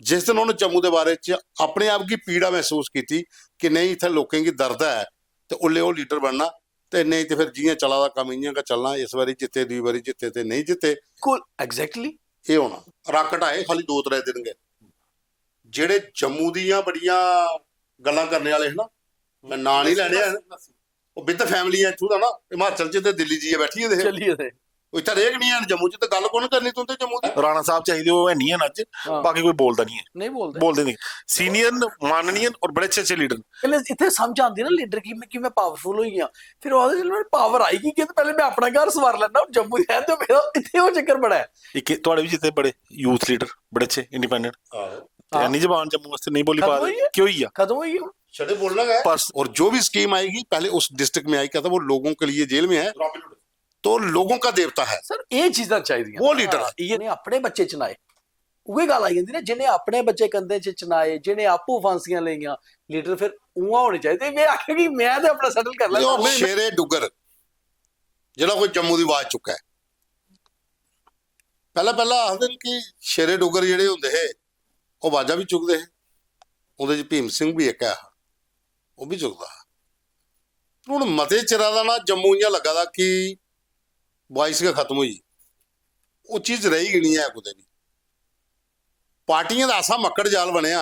जिस दिन उन्होंने जम्मू के बारे च अपने आप की पीड़ा महसूस की कि नहीं इत्थे लोकें की दर्द है तो उल्ले वो लीडर बनना, तो नहीं तो फिर जियां चला दा कम इयां का चलना, इस बारी जिते दूई बारी जिते तो नहीं जिते एग्जैक्टली ये होना। राकट आए खाली 2-3 दिन गए, जेड़े जम्मू दियां बड़ियां गल्लां करने वाले है ना, मैं ना नहीं लैने हैं, वो विद फैमिली है इत्थों दा ना, हिमाचल च ते दिल्ली जी बैठी है चलिए इत्थे रेग नहीं है जम्मू च, तो गल कौन करनी तुंदे जम्मू दी। राणा साहब चाहिए वो है नहीं है अज, बाकी कोई बोलता नहीं है, नहीं बोलते नहीं, सीनियर माननीय और बड़े अच्छे लीडर। पहले इतने समझ आती ना लीडर की मैं पावरफुल हुई हाँ, फिर वो पावर आएगी कि पहले मैं अपना घर संवार लेना, जम्मू है तो मेरा इतने वो चक्कर बड़ा है। एक थोड़े भी जितने बड़े यूथ लीडर बड़े अच्छे इंडिपेंडेंट नहीं जबान जम्मू वास्ते नहीं बोली पा रहे, क्यों ही खत्म हुई छड़े बोलना है। और जो भी स्कीम आएगी पहले उस डिस्ट्रिक्ट में आई, कहता वो लोगों के लिए जेल में है तो लोगों का देवता है सर, ये चीज़ां चाहिए वो लीडर ये अपने बच्चे चनाए, उहे गल आई जाती ना, जिन्हें अपने बच्चे कंधे च चनाए, जिन्हें आपू फांसियां लईयां, लीडर फिर उहां होने चाहिए। मैं आख्या कि मैं तो अपना सैटल कर लिया। शेरे डुगर जिहड़ा कोई जम्मू की आवाज चुका है, पहला आखदे कि शेरे डुगर जिहड़े हुंदे हे वो आवाजा भी चुकते हैं, उहदे च भीम सिंह भी एक है वो भी चुकता है। हुण मते चिरा दा ना जम्मू इयां लगा दा कि वॉइस गै खत्म हुई, वो चीज रही गई नहीं है कुदै भी। पार्टियां दा ऐसा मक्कड़ जाल बनया,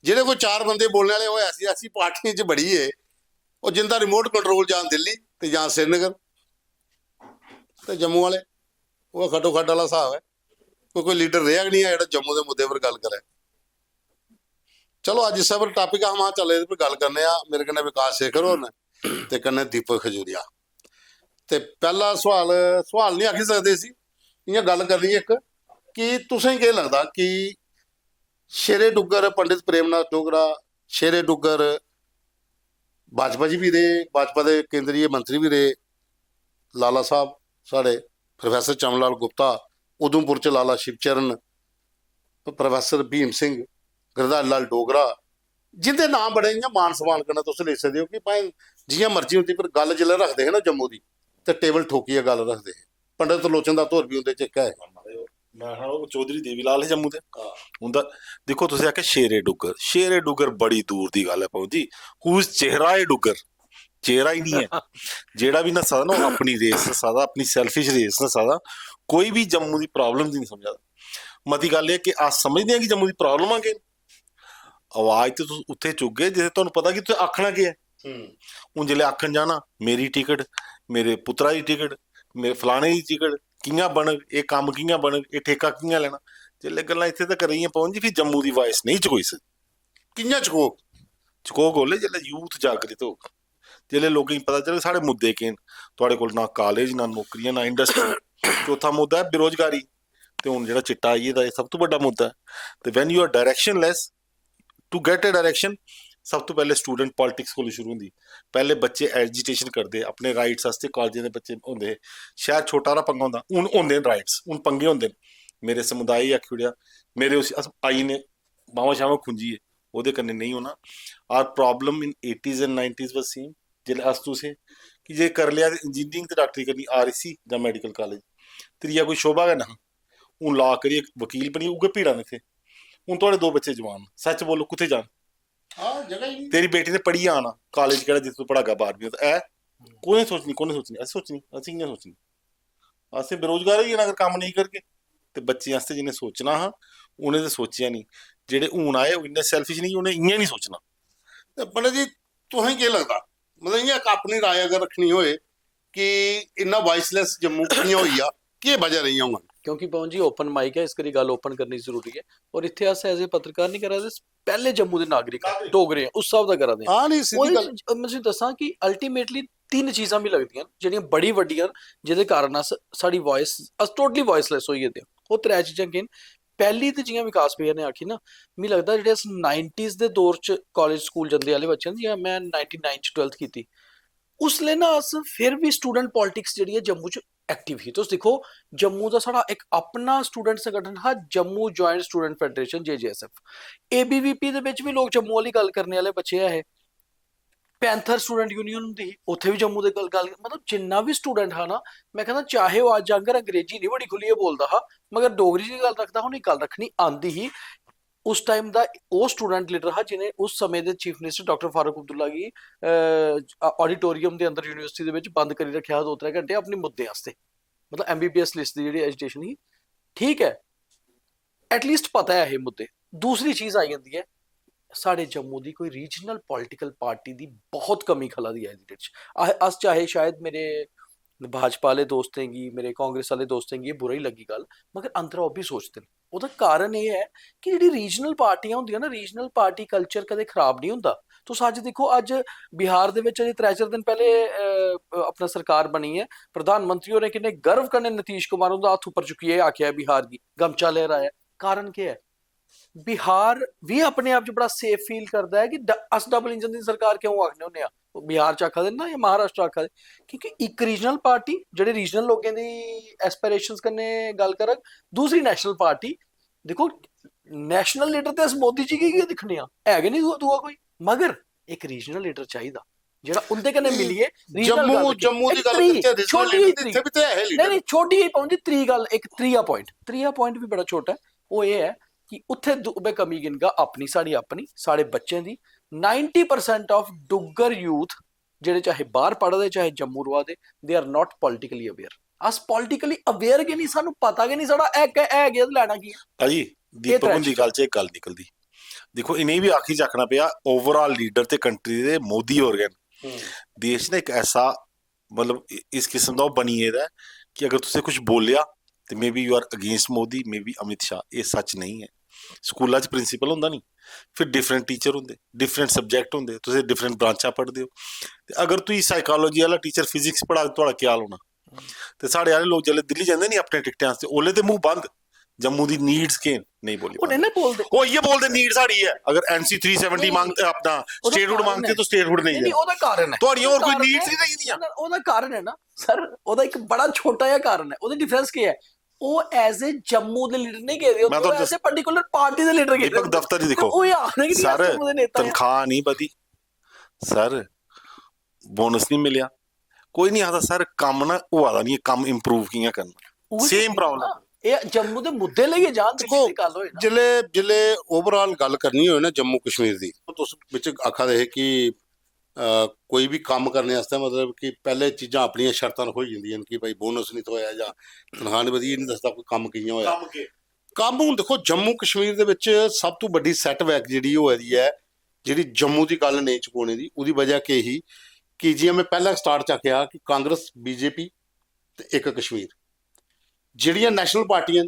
जेह्ड़े कोई 4 बंदे बोलने वाले वो ऐसी ऐसी पार्टियां च बड़ी है, वो जिंदा रिमोट कंट्रोल जां दिल्ली ते जां श्रीनगर, ते जम्मू वाले वो खट्टो खट्ट वाला हिसाब है। कोई लीडर रहा नहीं है जो जम्मू के मुद्दे पर गल करे। चलो अज इस पर टॉपिक हम चल इस पर गल करने, मेरे कन्नै विकास शेखर होर ने ते कन्नै दीपक खजूरिया। ते पहला सवाल नहीं आखी सकते सी, इयां गल करनी एक कि तुसें केह् लगदा कि शेरे डुग्गर पंडित प्रेमनाथ डोगरा, शेरे डुग्गर भाजपा जी भी रहे, भाजपा के केंद्रीय मंत्री भी रहे, लाला साहब साढ़े प्रोफैसर चमन लाल गुप्ता, उधमपुर च लाला शिवचरण, प्रोफैसर भीम सिंह, गिरधारी लाल डोगरा, जिंदे नाम बड़े इयां मान सम्मान कन्नै तुस लिख सकदे हो कि भाई जियां मर्जी होंदी, पर गल जिसलै रखदे हे ना जम्मू दी ते टेबल ठोकिए गल रखदे हे। पंडित त्रिलोचन दा धौर भी उंदे च इक है। चौधरी देवीलाल है जम्मू दे उंदा। देखो तुसीं आखेआ शेरे डुग्गर बड़ी दूर दी गल है पाऊ जी, हुज चेहरा है डुग्गर, चेहरा ही नहीं है। जेड़ा भी नस्सा ना अपनी रेस नस्सा दा, अपनी सैल्फिश रेस नस्सा दा, कोई भी जम्मू दी प्रॉब्लम नहीं समझा। मती गल है कि अस समझदे हैं कि जम्मू दी प्रॉब्लम आ केह्, आवाज तो तुस उत्थे चुक गए जिथे तुहानूं पता कि तुसें आखना केह् है। हुण जिसलै आखन जाना मेरी टिकट, मेरे पुत्तरा दी टिकट, मेरे फलाने दी टिकट कियां बनग, ये कम्म कियां बनग, ये ठेका कियां लैना, जिसलै गल्लां इत्थे तक रहियां पवन जी, फिर जम्मू दी वाइस नहीं चकोई सकदी। कियां चकोग ओल्ले जिसलै यूथ जागृत होग, जिसलै लोकें गी पता चलग साढ़े मुद्दे केह् न। तुहाड़े कोल ना कॉलेज, ना नौकरियां, ना इंडस्ट्री। चौथा मुद्दा है बेरोजगारी, ते हुण जेह्ड़ा चिट्टा आई गेदा एह् सब तो बड्डा मुद्दा है। ते when you are directionless to get a direction, सब तो पहले स्टूडेंट पॉलिटिक्स कोल शुरू होंदी। पहले बच्चे एजिटेशन करते अपने राइट्स आस्ते, कॉलेजें दे बच्चे होंदे हे, शायद छोटा हारा पंगा होंदा, हून होंदे न राइट्स, हून पंगे होंदे न। मेरे समुदाय आखी ओड़ेआ, मेरे उस आई ने बावां शावां खुंजिए, ओह्दे कन्नै नहीं होना। Our problem in 80s and 90s was same, जिसलै अस तुसें कि जे कर लिया इंजीनियरिंग ते डॉक्टरी करनी REC जां मैडिकल कॉलेज, त्रिया कोई शोभा गै ना। हून ला करियै वकील बनियै उ'ऐ भीड़ां ने इत्थे। हून तुहाड़े 2 बच्चे जवान, सच बोलो कुत्थे जान? तेरी बेटी ने पढ़ियै आना, कॉलेज केह्ड़ा जित्थूं तूं पढ़ागा 12वीं ऐ, कु'नें सोचनी अस सोचनी इ'यां सोचनी। असें बेरोजगार होई जाना अगर कम्म नहीं करगे। ते बच्चें आस्ते जिन्हें सोचना हा उ'नें ते सोचेआ नहीं, जेह्ड़े हून आए इन्ने सैल्फिश नहीं, उ'नें इ'यां नहीं सोचना। ते पंडित जी तुसें केह् लगदा, मतलब इ'यां अपनी राय अगर रखनी होए कि इन्ना वाइसलैस जम्मू कि'यां होई आ, केह् वजह रही होङन? क्योंकि पवन जी ओपन माइक है, इस करी गल ओपन करनी जरूरी है। और इत्थे अस एज ए पत्रकार नहीं करा दे, पहले जम्मू दे नागरिक डोगरे उस स्हाब दा करा दे। मैं दस्सां कि अल्टीमेटली 3 चीज़ां भी लगदियां जेह्ड़ियां बड़ी वड्डियां, जेह्दे कारण अस साढ़ी वॉइस अस टोटली वॉइसलैस होई गेदे। ओह् 3 चीज़ां केह् न? पहली ते जियां विकास भैया ने आखी ना, मिगी लगदा जेह्ड़े अस 90s दे दौर च कॉलेज स्कूल जंदे आह्ले बच्चे न, जियां मैं 99 च 12th कीती, उसलै ना अस फिर भी स्टूडेंट पॉलिटिक्स जेह्ड़ी है जम्मू च एक्टिव ही। तुस दिक्खो जम्मू दा साढ़ा एक अपना स्टूडेंट संगठन हा, Jammu joint student federation JJSF। ABVP दे बिच भी लोग जम्मू वाली गल करने वाले बच्चे है। पैंथर स्टूडेंट यूनियन होंदी ही, उत्थे भी जम्मू दे गल मतलब जिन्ना भी स्टूडेंट हा ना, मैं कहना चाहे वो अज आंगर अंग्रेजी नहीं बड़ी खुल्लियै बोलदा हा, मगर डोगरी च गल रखदा हा, उ'नें गल रखनी आंदी ही। ਉਸ ਟਾਈਮ ਦਾ ਉਹ ਸਟੂਡੈਂਟ ਲੀਡਰ ਹਾਂ ਜਿਹਨੇ ਉਸ ਸਮੇਂ ਦੇ chief minister doctor Farooq Abdullah ਜੀ ਆਡੀਟੋਰੀਅਮ ਦੇ ਅੰਦਰ ਯੂਨੀਵਰਸਿਟੀ ਦੇ ਵਿੱਚ ਬੰਦ ਕਰੀ ਰੱਖਿਆ 2-3 ਘੰਟੇ ਆਪਣੇ ਮੁੱਦੇ ਵਾਸਤੇ, ਮਤਲਬ MBBS ਲਿਸਟ ਦੀ ਜਿਹੜੀ ਐਜੀਟੇਸ਼ਨ ਸੀ। ਠੀਕ ਹੈ, ਐਟਲੀਸਟ ਪਤਾ ਹੈ ਇਹ ਮੁੱਦੇ। ਦੂਸਰੀ ਚੀਜ਼ ਆ ਜਾਂਦੀ ਹੈ, ਸਾਡੇ ਜੰਮੂ ਦੀ ਕੋਈ ਰੀਜਨਲ ਪੋਲੀਟੀਕਲ ਪਾਰਟੀ ਦੀ ਬਹੁਤ ਕਮੀ ਖਲਦੀ ਹੈ ਇਹਦੇ ਵਿੱਚ। ਅਸ ਚਾਹੇ ਸ਼ਾਇਦ ਮੇਰੇ भाजपा वाले दोस्त हैंगी, मेरे कांग्रेस वाले दोस्त हैंगी, ये बुरा ही लगी गल, मगर अंदर ਉਹ ਵੀ ਸੋਚਦੇ ਨੇ। ਉਹਦਾ ਕਾਰਨ ਇਹ ਹੈ ਕਿ ਜਿਹੜੀ ਰੀਜਨਲ ਪਾਰਟੀਆਂ ਹੁੰਦੀਆਂ ਨਾ, ਰੀਜਨਲ ਪਾਰਟੀ ਕਲਚਰ ਕਦੇ ਖਰਾਬ ਨਹੀਂ ਹੁੰਦਾ। ਤੁਸੀਂ ਅੱਜ ਦੇਖੋ, ਅੱਜ ਬਿਹਾਰ ਦੇ ਵਿੱਚ ਅਜੇ 3-4 ਦਿਨ ਪਹਿਲੇ ਆਪਣਾ ਸਰਕਾਰ ਬਣੀ ਹੈ, ਪ੍ਰਧਾਨ ਮੰਤਰੀ ਨੇ ਕਿੰਨੇ ਗਰਵ ਕਰਨੇ ਨੀਤੀਸ਼ कुमार ਦਾ ਹੱਥ ਉੱਪਰ ਚੁੱਕੀ ਹੈ, ਆਖਿਆ ਬਿਹਾਰ ਦੀ ਗਮਚਾ ਲਹਿਰਾਇਆ। ਕਾਰਨ ਕੀ ਹੈ? ਬਿਹਾਰ ਵੀ ਆਪਣੇ ਆਪ 'ਚ ਬੜਾ ਸੇਫ ਫੀਲ ਕਰਦਾ ਹੈ ਕਿ ਅਸ ਡਬਲ ਇੰਜਨ ਦੀ ਸਰਕਾਰ ਕਿਉਂ ਆਖਦੇ ਹੁੰਦੇ ਆ, ਬਿਹਾਰ 'ਚ ਆਖਾ ਦੇਣਾ ਜਾਂ ਮਹਾਰਾਸ਼ਟਰ ਆਖਾ ਦੇ, ਕਿਉਂਕਿ ਇੱਕ ਰੀਜਨਲ ਪਾਰਟੀ ਜਿਹੜੇ ਰੀਜਨਲ ਲੋਕਾਂ ਦੀ ਐਸਪੀਰੇਸ਼ਨਸ ਕਰਨੇ ਗੱਲ ਕਰਕ, ਦੂਸਰੀ ਨੈਸ਼ਨਲ ਪਾਰਟੀ। ਦੇਖੋ ਨੈਸ਼ਨਲ ਲੀਡਰ ਤੇ ਅਸ ਮੋਦੀ ਜੀ ਕੀ ਦਿਖਣੇ ਆ, ਹੈਗੇ ਨਹੀਂ ਦੂਆ ਕੋਈ, ਮਗਰ ਇੱਕ ਰੀਜਨਲ ਲੀਡਰ ਚਾਹੀਦਾ ਜਿਹੜਾ ਉਹਦੇ ਕਨੇ ਮਿਲੀਏ। ਜੰਮੂ ਦੀ ਗੱਲ ਕਰਦੇ ਛੋਟੀ ਇੱਥੇ ਵੀ ਤੇ ਹੈ ਲੀਡਰ, ਨਹੀਂ ਛੋਟੀ ਹੀ ਪਹੁੰਚੀ ਤਰੀ ਗੱਲ। ਇੱਕ ਤਰੀਆ ਪੁਆਇੰਟ ਵੀ ਬੜਾ ਛੋਟਾ ਹੈ, ਉਹ ਇਹ ਹੈ ਕਿ ਉੱਥੇ ਦੁਬੇ ਕਮੀ ਗਿਣਗਾ ਆਪਣੀ, ਸਾਡੀ ਸਾਡੇ ਬੱਚਿਆਂ ਦੀ। 90% ਆਫ ਡੁੱਗਰ ਯੂਥ ਜਿਹੜੇ ਚਾਹੇ ਬਾਹਰ ਪੜ੍ਹਦੇ ਚਾਹੇ ਜੰਮੂ ਰਵਾ ਦੇ, they are not politically aware. Us politically aware ਕਿ ਨਹੀਂ, ਸਾਨੂੰ ਪਤਾ ਕਿ ਨਹੀਂ ਸਾਡਾ ਇਹ ਗਿਆ ਲੈਣਾ ਕੀ ਹੈ। ਜੀ ਦੀਪਕ ਦੀ ਗੱਲ 'ਚ ਇੱਕ ਗੱਲ ਨਿਕਲਦੀ, ਦੇਖੋ ਇਹਨੇ ਵੀ ਆਖੀ ਚੱਕਣਾ ਪਿਆ ਓਵਰਆਲ ਲੀਡਰ ਤੇ ਕੰਟਰੀ ਦੇ ਮੋਦੀ ਹੋਰਗਨ ਦੇਸ਼ ਨੇ ਇੱਕ ਐਸਾ ਮਤਲਬ ਇਸ ਕਿਸਮ ਦਾ ਉਹ ਬਣੀ ਇਹਦਾ ਕਿ ਅਗਰ ਤੁਸੀਂ ਕੁਝ ਬੋਲਿਆ ਤੇ maybe you are against Modi, maybe Amit Shah. ਇਹ ਸੱਚ ਨਹੀਂ ਹੈ। ਸਕੂਲਾਂ 'ਚ ਪ੍ਰਿੰਸੀਪਲ ਹੁੰਦਾ ਨਹੀਂ, ਫਿਰ ਡਿਫਰੈਂਟ ਟੀਚਰ ਹੁੰਦੇ, ਡਿਫਰੈਂਟ ਸਬਜੈਕਟ ਹੁੰਦੇ, ਤੁਸੀਂ ਡਿਫਰੈਂਟ ਬ੍ਰਾਂਚਾਂ ਪੜ੍ਹਦੇ ਹੋ। ਤੇ ਅਗਰ ਤੁਸੀਂ ਸਾਈਕੋਲੋਜੀ ਵਾਲਾ ਟੀਚਰ ਫਿਜ਼ਿਕਸ ਪੜ੍ਹਾ ਤੁਹਾਡਾ ਕੀ ਹਾਲ ਹੋਣਾ। ਤੇ ਸਾਡੇ ਵਾਲੇ ਲੋਕ ਜਿਹੜੇ ਦਿੱਲੀ ਜਾਂਦੇ ਨਹੀਂ ਆਪਣੇ ਟਿਕਟਾਂ ਤੇ, ਉਹਲੇ ਤੇ ਮੂੰਹ ਬੰਦ, ਜੰਮੂ ਦੀ ਨੀਡਸ ਕੇ ਨਹੀਂ ਬੋਲੀ, ਉਹ ਇਹ ਬੋਲਦੇ ਨੀਡ ਸਾਡੀ ਹੈ। ਅगर NC 370 मांगते अपना स्टेटहुड मांगते तो स्टेटहुड नहीं है। ਉਹਦਾ ਕਾਰਨ ਹੈ ਤੁਹਾਡੀਆਂ ਹੋਰ ਕੋਈ ਨੀਡਸ ਨਹੀਂ ਰਹੀਆਂ। ਉਹਦਾ ਕਾਰਨ ਹੈ ਨਾ ਸਰ, ਉਹਦਾ ਇੱਕ ਬੜਾ ਛੋਟਾ ਜਿਹਾ ਕਾਰਨ ਹੈ। ਉਹਦਾ ਡਿਫਰੈਂਸ ਕੀ ਹੈ? ਉਹ ਐਜ਼ ਏ ਜੰਮੂ ਦੇ ਲੀਡਰ ਨਹੀਂ ਗਏ, ਉਹ ਐਜ਼ ਏ ਪਾਰਟਿਕੂਲਰ ਪਾਰਟੀ ਦੇ ਲੀਡਰ ਗਏ। ਦੀਪਕ ਦਫ਼ਤਰ ਹੀ ਦੇਖੋ ਸਰ, ਤਨਖਾਹ ਨਹੀਂ ਵਧੀ ਸਰ, ਬੋਨਸ ਨਹੀਂ ਮਿਲਿਆ, ਕੋਈ ਨਹੀਂ ਆਦਾ ਸਰ, ਕੰਮ ਨਾ ਉਹ ਆਦਾ ਨਹੀਂ, ਕੰਮ ਇੰਪਰੂਵ ਕਿਵੇਂ ਕਰਨਾ, ਸੇਮ ਪ੍ਰੋਬਲਮ। ਇਹ ਜੰਮੂ ਦੇ ਮੁੱਦੇ ਲਈ ਜਾਣ ਦੀ ਗੱਲ ਹੋਏ ਨਾ, ਜਿਲੇ ਓਵਰਆਲ ਗੱਲ ਕਰਨੀ ਹੋਏ ਨਾ ਜੰਮੂ ਕਸ਼ਮੀਰ ਦੀ, ਤੁਸੀਂ ਵਿੱਚ ਆਖਾ ਦੇ ਕਿ ਕੋਈ ਵੀ ਕੰਮ ਕਰਨੇ ਵਾਸਤੇ ਮਤਲਬ ਕਿ ਪਹਿਲੇ ਚੀਜ਼ਾਂ ਆਪਣੀਆਂ ਸ਼ਰਤਾਂ ਹੋ ਜਾਂਦੀਆਂ ਕਿ ਭਾਈ ਬੋਨਸ ਨਹੀਂ ਹੋਇਆ ਜਾਂ ਤਨਖਾਹ ਨਹੀਂ ਵਧੀ, ਇਹ ਨਹੀਂ ਦੱਸਦਾ ਕੋਈ ਕੰਮ ਕਿਵੇਂ ਹੋਇਆ। ਕੰਮ ਹੁਣ ਦੇਖੋ ਜੰਮੂ ਕਸ਼ਮੀਰ ਦੇ ਵਿੱਚ ਸਭ ਤੋਂ ਵੱਡੀ ਸੈਟਬੈਕ ਜਿਹੜੀ ਉਹ ਹੈਗੀ ਹੈ, ਜਿਹੜੀ ਜੰਮੂ ਦੀ ਗੱਲ ਨਹੀਂ ਚੁਕਾਉਣੇ ਦੀ, ਉਹਦੀ ਵਜ੍ਹਾ ਕੀ ਹੀ ਕਿ ਜਿਵੇਂ ਮੈਂ ਪਹਿਲਾਂ ਸਟਾਰਟ 'ਚ ਆਖਿਆ ਕਿ ਕਾਂਗਰਸ, BJP ਤੇ ਇੱਕ ਕਸ਼ਮੀਰ, ਜਿਹੜੀਆਂ ਨੈਸ਼ਨਲ ਪਾਰਟੀਆਂ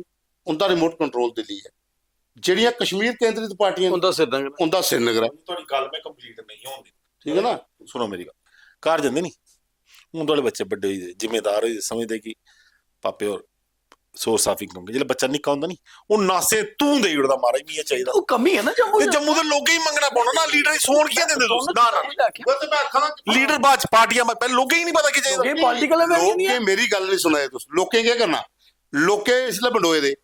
ਉਹਦਾ ਰਿਮੋਟ ਕੰਟਰੋਲ ਦਿੱਲੀ ਹੈ, ਜਿਹੜੀਆਂ ਕਸ਼ਮੀਰ ਕੇਂਦਰਿਤ ਪਾਰਟੀਆਂ ਉਹਦਾ ਸ੍ਰੀਨਗਰ ਹੈ। ਤੁਹਾਡੀ ਗੱਲ ਮੈਂ ਕੰਪਲੀਟ ਨਹੀਂ ਹੋਣੀ, ਠੀਕ ਹੈ ਨਾ, ਸੁਣੋ ਮੇਰੀ ਗੱਲ। ਘਰ ਜਾਂਦੇ ਨਹੀਂ ਹੁਣ ਤੁਹਾਡੇ ਬੱਚੇ ਵੱਡੇ ਹੋਏ ਜ਼ਿੰਮੇਦਾਰ ਹੋਏ, ਸਮਝਦੇ ਕਿ ਪਾਪੇ ਹੋਰ ਸੋਰਸ ਆਫ ਇਨਕਮ, ਜਿਹੜਾ ਬੱਚਾ ਨਿੱਕਾ ਹੁੰਦਾ ਨਹੀਂ ਉਹ ਨਾਸੇ ਤੂੰ ਦੇ ਉੜਦਾ ਮਾਰਾ ਹੀ ਚਾਹੀਦਾ। ਉਹ ਕਮੀ ਹੈ ਨਾ ਜੰਮੂ ਦੇ ਲੋਕਾਂ ਹੀ ਮੰਗਣਾ ਪਾਉਣਾ ਨਾ, ਲੀਡਰ ਹੀ ਸੋਣ ਕੀ ਦਿੰਦੇ ਤੁਸੀਂ ਨਾ ਲੀਡਰ ਬਾਅਦ ਪਾਰਟੀਆਂ ਪਹਿਲੇ ਲੋਕਾਂ ਹੀ ਨਹੀਂ ਪਤਾ ਕੀ ਚਾਹੀਦਾ। ਇਹ ਪੋਲੀਟੀਕਲ ਲੋਕੇ ਮੇਰੀ ਗੱਲ ਨਹੀਂ ਸੁਣਾਏ ਤੁਸੀਂ, ਲੋਕੇ ਕੀ ਕਰਨਾ, ਲੋਕੇ ਇਸ ਲਈ ਬੰਡੋਏ ਦੇ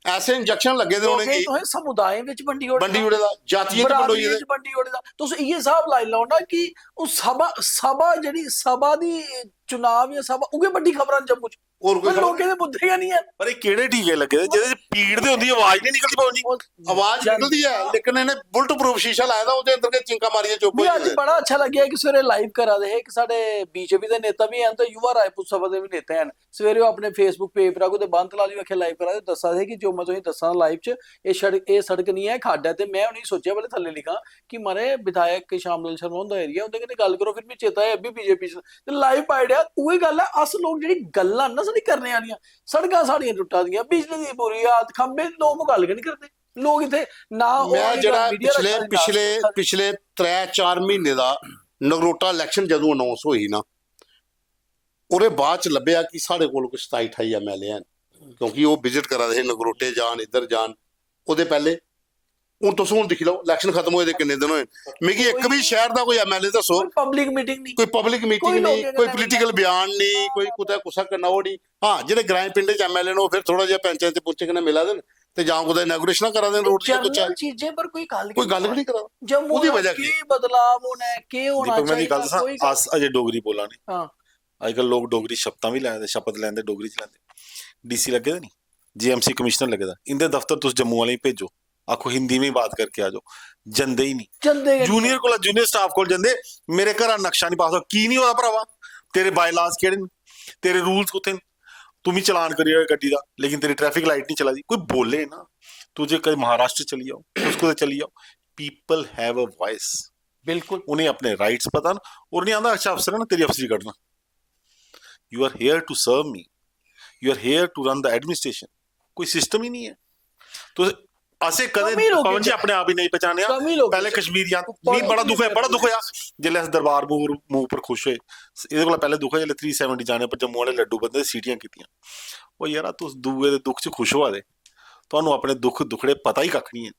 ਐਸੇ ਇੰਜੈਕਸ਼ਨ ਲੱਗੇ ਦੇ ਹੋਣੇ ਕਿ ਸਮੁਦਾਇ ਵਿੱਚ ਵੰਡੀ ਉੜੇ ਦਾ, ਜਾਤੀਆਂ 'ਚ ਵੰਡੋਈ ਦੇ ਵੰਡੀ ਉੜੇ ਦਾ। ਤੁਸੀਂ ਇਹ ਹਿਸਾਬ ਲਾਈ ਲਓ ਨਾ ਕਿ ਉਹ ਸਭਾ ਜਿਹੜੀ ਸਭਾ ਦੀ ਚੁਣਾਵ ਜਾਂ ਸਭਾ ਉਹ ਵੱਡੀ ਖਬਰਾਂ ਜੰਮੂ 'ਚ ਹੋਰ ਕੋਈ ਲੋਕਾਂ ਦੇ ਮੁੱਦੇ ਨਹੀਂ ਹੈ। ਪਰ ਇਹ ਕਿਹੜੇ ਟੀਕੇ ਲੱਗੇ ਜਿਹਦੇ 'ਚ ਪੀੜ ਦੇ ਹੁੰਦੀ ਆਵਾਜ਼ ਨਹੀਂ ਨਿਕਲਦੀ ਪਾਉਣੀ, ਆਵਾਜ਼ ਨਿਕਲਦੀ ਹੈ ਲੇਕਿਨ ਇਹਨੇ ਬੁਲਟ ਪ੍ਰੂਫ ਸ਼ੀਸ਼ਾ ਲਾਇਆ ਦਾ, ਉਹਦੇ ਅੰਦਰ ਕੇ ਚਿੰਕਾ ਮਾਰੀਆਂ ਚੁੱਪ ਹੋ ਜਾਂਦੇ। ਅੱਜ ਬੜਾ ਅੱਛਾ ਲੱਗਿਆ ਕਿ ਸਵੇਰੇ ਲਾਈਵ ਕਰਾ ਦੇ ਕਿ ਸਾਡੇ BJP ਦੇ ਨੇਤਾ ਵੀ ਹਨ ਤੇ ਯੁਵਾ ਰਾਏਪੁਰ ਸਭਾ ਦੇ ਵੀ ਨੇਤਾ ਹਨ। ਸਵੇਰੇ ਉਹ ਆਪਣੇ Facebook ਪੇਜ ਪਰ ਆਗੂ ਤੇ ਬੰਦ ਲਾ ਲਈ, ਵੇਖੇ ਲਾਈਵ ਕਰਾ ਦੇ, ਦੱਸਾ ਦੇ ਕਿ ਜੋ ਮੈਂ ਤੁਸੀਂ ਦੱਸਾਂ ਲਾਈਵ 'ਚ ਇਹ ਸੜਕ ਨਹੀਂ ਹੈ, ਖੱਡ ਹੈ। ਤੇ ਮੈਂ ਉਹਨੇ ਸੋਚਿਆ ਬਲੇ ਥੱਲੇ ਲਿਖਾਂ ਕਿ ਮਾਰੇ ਵਿਧਾਇਕ ਸ਼ਾਮਲ ਸ਼ਰਮਾ ਹੁੰਦਾ ਏਰੀਆ ਉਹਦੇ ਕਿਤੇ ਗੱਲ ਕਰੋ, ਫਿਰ ਵੀ ਚੇਤਾ ਹੈ ਵੀ BJP ਤੇ ਲਾਈਵ ਪਾਇਆ। ਉਹੀ ਗੱਲ ਹੈ, ਅਸ ਲੋਕ ਜਿਹੜੀ ਗੱਲਾਂ ਨਾ ਸਾਡੀ ਕਰਨੇ ਵਾਲੀਆਂ, ਸੜਕਾਂ ਸਾਡੀਆਂ ਟੁੱਟਾਂ ਦੀਆਂ, ਬਿਜਲੀ ਦੀ ਬੁਰੀ ਹਾਲਤ, ਖੰਭੇ ਲੋਕ ਗੱਲ ਨਹੀਂ ਕਰਦੇ ਲੋਕ ਇੱਥੇ ਨਾ। ਮੈਂ ਜਿਹੜਾ ਪਿਛਲੇ 3-4 ਮਹੀਨੇ ਦਾ ਨਗਰੋਟਾ ਇਲੈਕਸ਼ਨ ਜਦੋਂ ਅਨਾਉਂਸ ਹੋਈ ਨਾ, ਉਹਦੇ ਬਾਅਦ ਚ ਲੱਭਿਆ ਕਿ ਸਾਡੇ ਕੋਲ ਕੁਝ 27-28 MLA ਹਨ, ਕਿਉਂਕਿ ਉਹ ਵਿਜ਼ਿਟ ਕਰਾ ਰਹੇ ਨਗਰੋਟੇ ਜਾਣ ਇੱਧਰ ਜਾਣ। ਉਹਦੇ ਪਹਿਲੇ ਹੁਣ ਤੁਸੀਂ ਹੁਣ ਦੇਖ ਲਓ ਇਲੈਕਸ਼ਨ ਖਤਮ ਹੋਏ ਦੇ ਕਿੰਨੇ ਦਿਨ ਹੋਏ, ਮੇਗੀ ਇੱਕ ਵੀ ਸ਼ਹਿਰ ਦਾ ਕੋਈ MLA ਦੱਸੋ, ਕੋਈ ਪਬਲਿਕ ਮੀਟਿੰਗ ਨਹੀਂ, ਕੋਈ ਪੋਲੀਟੀਕਲ ਬਿਆਨ ਨਹੀਂ, ਕੋਈ ਕੁਛ ਕਰਨਾ ਉਹ ਨਹੀਂ। ਹਾਂ ਜਿਹੜੇ ਗ੍ਰਾਮ ਪਿੰਡ ਚ MLA ਨੇ ਉਹ ਫਿਰ ਥੋੜਾ ਜਿਹਾ ਪੰਚਾਇਤ ਤੇ ਪੁੱਛੇ ਕਿ ਮਿਲਾ ਦੇਣ ਤੇ ਜਾਂ ਉਹਦਾ ਇਨੌਗਰੇਸ਼ਨ ਕਰਾ ਦੇਣ ਰੋਡ ਦੀ ਕੁਛ ਚੀਜ਼ਾਂ ਪਰ ਕੋਈ ਗੱਲ ਨਹੀਂ ਕਰਾ। ਜੰਮੂ ਉਹਦੀ ਵਜ੍ਹਾ ਕੀ ਬਦਲਾਵ ਹੋਣਾ ਹੈ, ਕੀ ਹੋਣਾ ਚਾਹੀਦਾ। ਕੋਈ ਅਸ ਅਜੇ ਡੋਗਰੀ ਬੋਲਾਂਗੇ, ਹਾਂ ਅੱਜ ਕੱਲ ਲੋਕ ਡੋਗਰੀ ਸ਼ਬਦਾਂ ਵੀ ਲੈਂਦੇ, ਸ਼ਪਥ ਲੈਂਦੇ ਡੋਗਰੀ ਚ ਲੈਂਦੇ। DC ਲੱਗੇ ਦਾ ਨਹੀਂ, GMC ਕਮਿਸ਼ਨਰ ਲੱਗੇ ਦਾ, ਇਹਦੇ ਦਫ਼ਤਰ ਤੁਸੀਂ ਜੰਮੂ ਵਾਲੇ ਹੀ ਭੇਜੋ, आखो हिंदी में ही बात करके आ जाओ, जंदे ही नहीं। चंदे जूनियर स्टाफ को जंदे, मेरे घर नक्शा नहीं पास हो, की नहीं होया भरावा, तेरे बायलाज केड़े ने, तेरे रूल्स कुत्थे ने, तुम ही चलान करी गड्डी दा, लेकिन तेरी ट्रैफिक लाइट नहीं चला दी। कोई बोले ना, तुझे कहीं महाराष्ट्र चली जाओ, उसको चली जाओ। पीपल हैव अ वॉइस, बिल्कुल उन्हें अपने राइट्स पता ना, और नहीं आंदा अच्छा अफसर है ना तेरी अफसरी करना। You are here to serve me, you are here to run the administration. कोई सिस्टम ही नहीं है। तो असे कदे पवन जी अपने आप ही नहीं पहचाने पहले कश्मीरियां नहीं। बड़ा दुख होया जिल्ले अस दरबार मूव पर खुश होए। ਇਹਦੇ ਕੋਲ पहले दुख है जिल्ले 370 जाने पर जम्मू वाले लड्डू बंदे सीटियां कीतियां। ਉਹ ਯਾਰਾ तुस दूए दे दुख च खुश होआ दे, ਤੁਹਾਨੂੰ ਆਪਣੇ ਦੁੱਖ ਦੁਖੜੇ ਪਤਾ ਹੀ ਕੱਖ ਨਹੀਂ ਹੈ।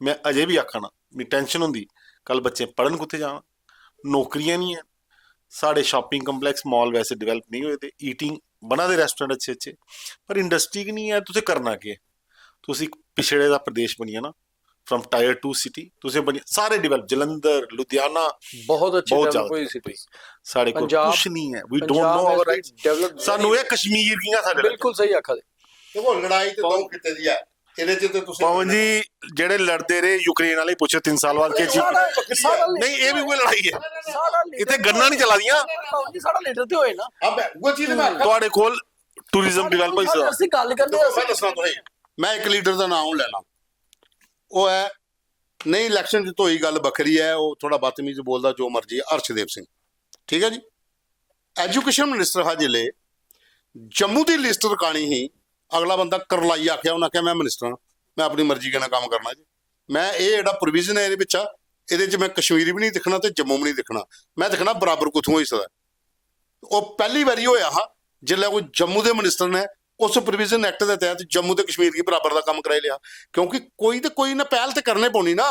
ਮੈਂ ਅਜੇ ਵੀ ਆਖਣਾ ਮੇਰੀ ਟੈਨਸ਼ਨ ਹੁੰਦੀ ਕੱਲ ਬੱਚੇ ਪੜਨ ਕਿੱਥੇ ਜਾਣ, ਨੌਕਰੀਆਂ ਨਹੀਂ ਹੈ ਸਾਡੇ, ਸ਼ਾਪਿੰਗ ਕੰਪਲੈਕਸ ਮਾਲ ਵੈਸੇ ਡਿਵੈਲਪ ਨਹੀਂ ਹੋਏ ਤੇ ਈਟਿੰਗ ਬਣਾ ਦੇ ਰੈਸਟੋਰੈਂਟ ਅੱਛੇ ਅੱਛੇ, ਪਰ ਇੰਡਸਟਰੀ ਨਹੀਂ ਹੈ। ਤੁਸੀਂ ਕਰਨਾ ਕੀ ਹੈ? ਤੁਸੀਂ ਪਿਛੜੇ ਦਾ ਪ੍ਰਦੇਸ਼ ਬਣੀਆਂ ਨਾ, ਫਰਮ ਟਾਇਰ 2 ਸਿਟੀ ਤੁਸੀਂ ਬਣੀ ਸਾਰੇ ਡਿਵੈਲਪ, ਜਲੰਧਰ ਲੁਧਿਆਣਾ ਬਹੁਤ ਅੱਛੀ ਡਿਵੈਲਪ ਹੋਈ ਸਿਟੀ, ਸਾਡੇ ਕੋਲ ਕੁਝ ਨਹੀਂ ਹੈ। We don't know our rights. ਸਾਨੂੰ ਇਹ ਕਸ਼ਮੀਰ ਦੀਆਂ ਸਾਡੇ ਬਿਲਕੁਲ ਸਹੀ ਆਖਾ ਦੇ। ਦੇਖੋ ਲੜਾਈ ਤੇ ਦੋ ਕਿਤੇ ਦੀ ਹੈ ਇਹਦੇ ਚ, ਤੇ ਤੁਸੀਂ ਪਵਨ ਜੀ ਜਿਹੜੇ ਲੜਦੇ ਰਹੇ ਯੂਕਰੇਨ ਵਾਲੇ ਪੁੱਛੋ 3 ਸਾਲ ਬਾਅਦ ਕੀ ਚੀਜ਼ ਨਹੀਂ, ਇਹ ਵੀ ਕੋਈ ਲੜਾਈ ਹੈ, ਇੱਥੇ ਗੰਨਾਂ ਨਹੀਂ ਚਲਾਦੀਆਂ। ਸਾਡਾ ਲੀਡਰ ਤੇ ਹੋਏ ਨਾ, ਉਹ ਚੀਜ਼ ਮੈਂ ਤੁਹਾਡੇ ਕੋਲ ਟੂਰਿਜ਼ਮ ਡਿਵੈਲਪ ਹੋਈ ਸਰ, ਅਸੀਂ ਗੱਲ ਕਰਦੇ ਮੈਂ ਦੱਸਣਾ ਤੁਹਾਨੂੰ, ਮੈਂ ਇੱਕ ਲੀਡਰ ਦਾ ਨਾਮ ਲੈਣਾ, ਉਹ ਹੈ ਨਹੀਂ ਇਲੈਕਸ਼ਨ ਜਿੱਤ ਹੋਈ ਗੱਲ ਵੱਖਰੀ ਹੈ, ਉਹ ਥੋੜਾ ਬਦਤਮੀਜ਼ ਬੋਲਦਾ ਜੋ ਮਰਜ਼ੀ ਹੈ, ਅਰਸ਼ਦੇਵ ਸਿੰਘ, ਠੀਕ ਹੈ ਜੀ। ਐਜੂਕੇਸ਼ਨ ਮਿਨਿਸਟਰ ਹਾਂ ਜਿਲੇ ਜੰਮੂ ਦੀ ਲਿਸਟ ਰਕਾਣੀ ਹੀ, ਅਗਲਾ ਬੰਦਾ ਕਰਲਾਈ ਆਖਿਆ, ਉਹਨਾਂ ਆਖਿਆ ਮੈਂ ਮਿਨਿਸਟਰ ਹਾਂ, ਮੈਂ ਆਪਣੀ ਮਰਜ਼ੀ ਨਾਲ ਕੰਮ ਕਰਨਾ ਜੀ। ਮੈਂ ਇਹ ਜਿਹੜਾ ਪ੍ਰੋਵੀਜ਼ਨ ਹੈ ਇਹਦੇ ਵਿੱਚ ਆ, ਇਹਦੇ 'ਚ ਮੈਂ ਕਸ਼ਮੀਰੀ ਵੀ ਨਹੀਂ ਦਿਖਣਾ ਤੇ ਜੰਮੂ ਵੀ ਨਹੀਂ ਦਿਖਣਾ, ਮੈਂ ਦਿਖਣਾ ਬਰਾਬਰ ਕੁੱਥੋਂ ਹਿੱਸਾ ਦਾ। ਉਹ ਪਹਿਲੀ ਵਾਰੀ ਹੋਇਆ ਹਾਂ ਜਿੱਲੇ ਕੋਈ ਜੰਮੂ ਦੇ ਮਿਨਿਸਟਰ ਨੇ ਉਸ ਪ੍ਰੋਵੀਜ਼ਨ ਐਕਟ ਦੇ ਤਹਿਤ ਜੰਮੂ ਤੇ ਕਸ਼ਮੀਰ ਦੀ ਬਰਾਬਰ ਦਾ ਕੰਮ ਕਰਾਈ ਲਿਆ, ਕਿਉਂਕਿ ਕੋਈ ਤੇ ਕੋਈ ਨਾ ਪਹਿਲ ਤੇ ਕਰਨੇ ਪਾਉਣੀ ਨਾ।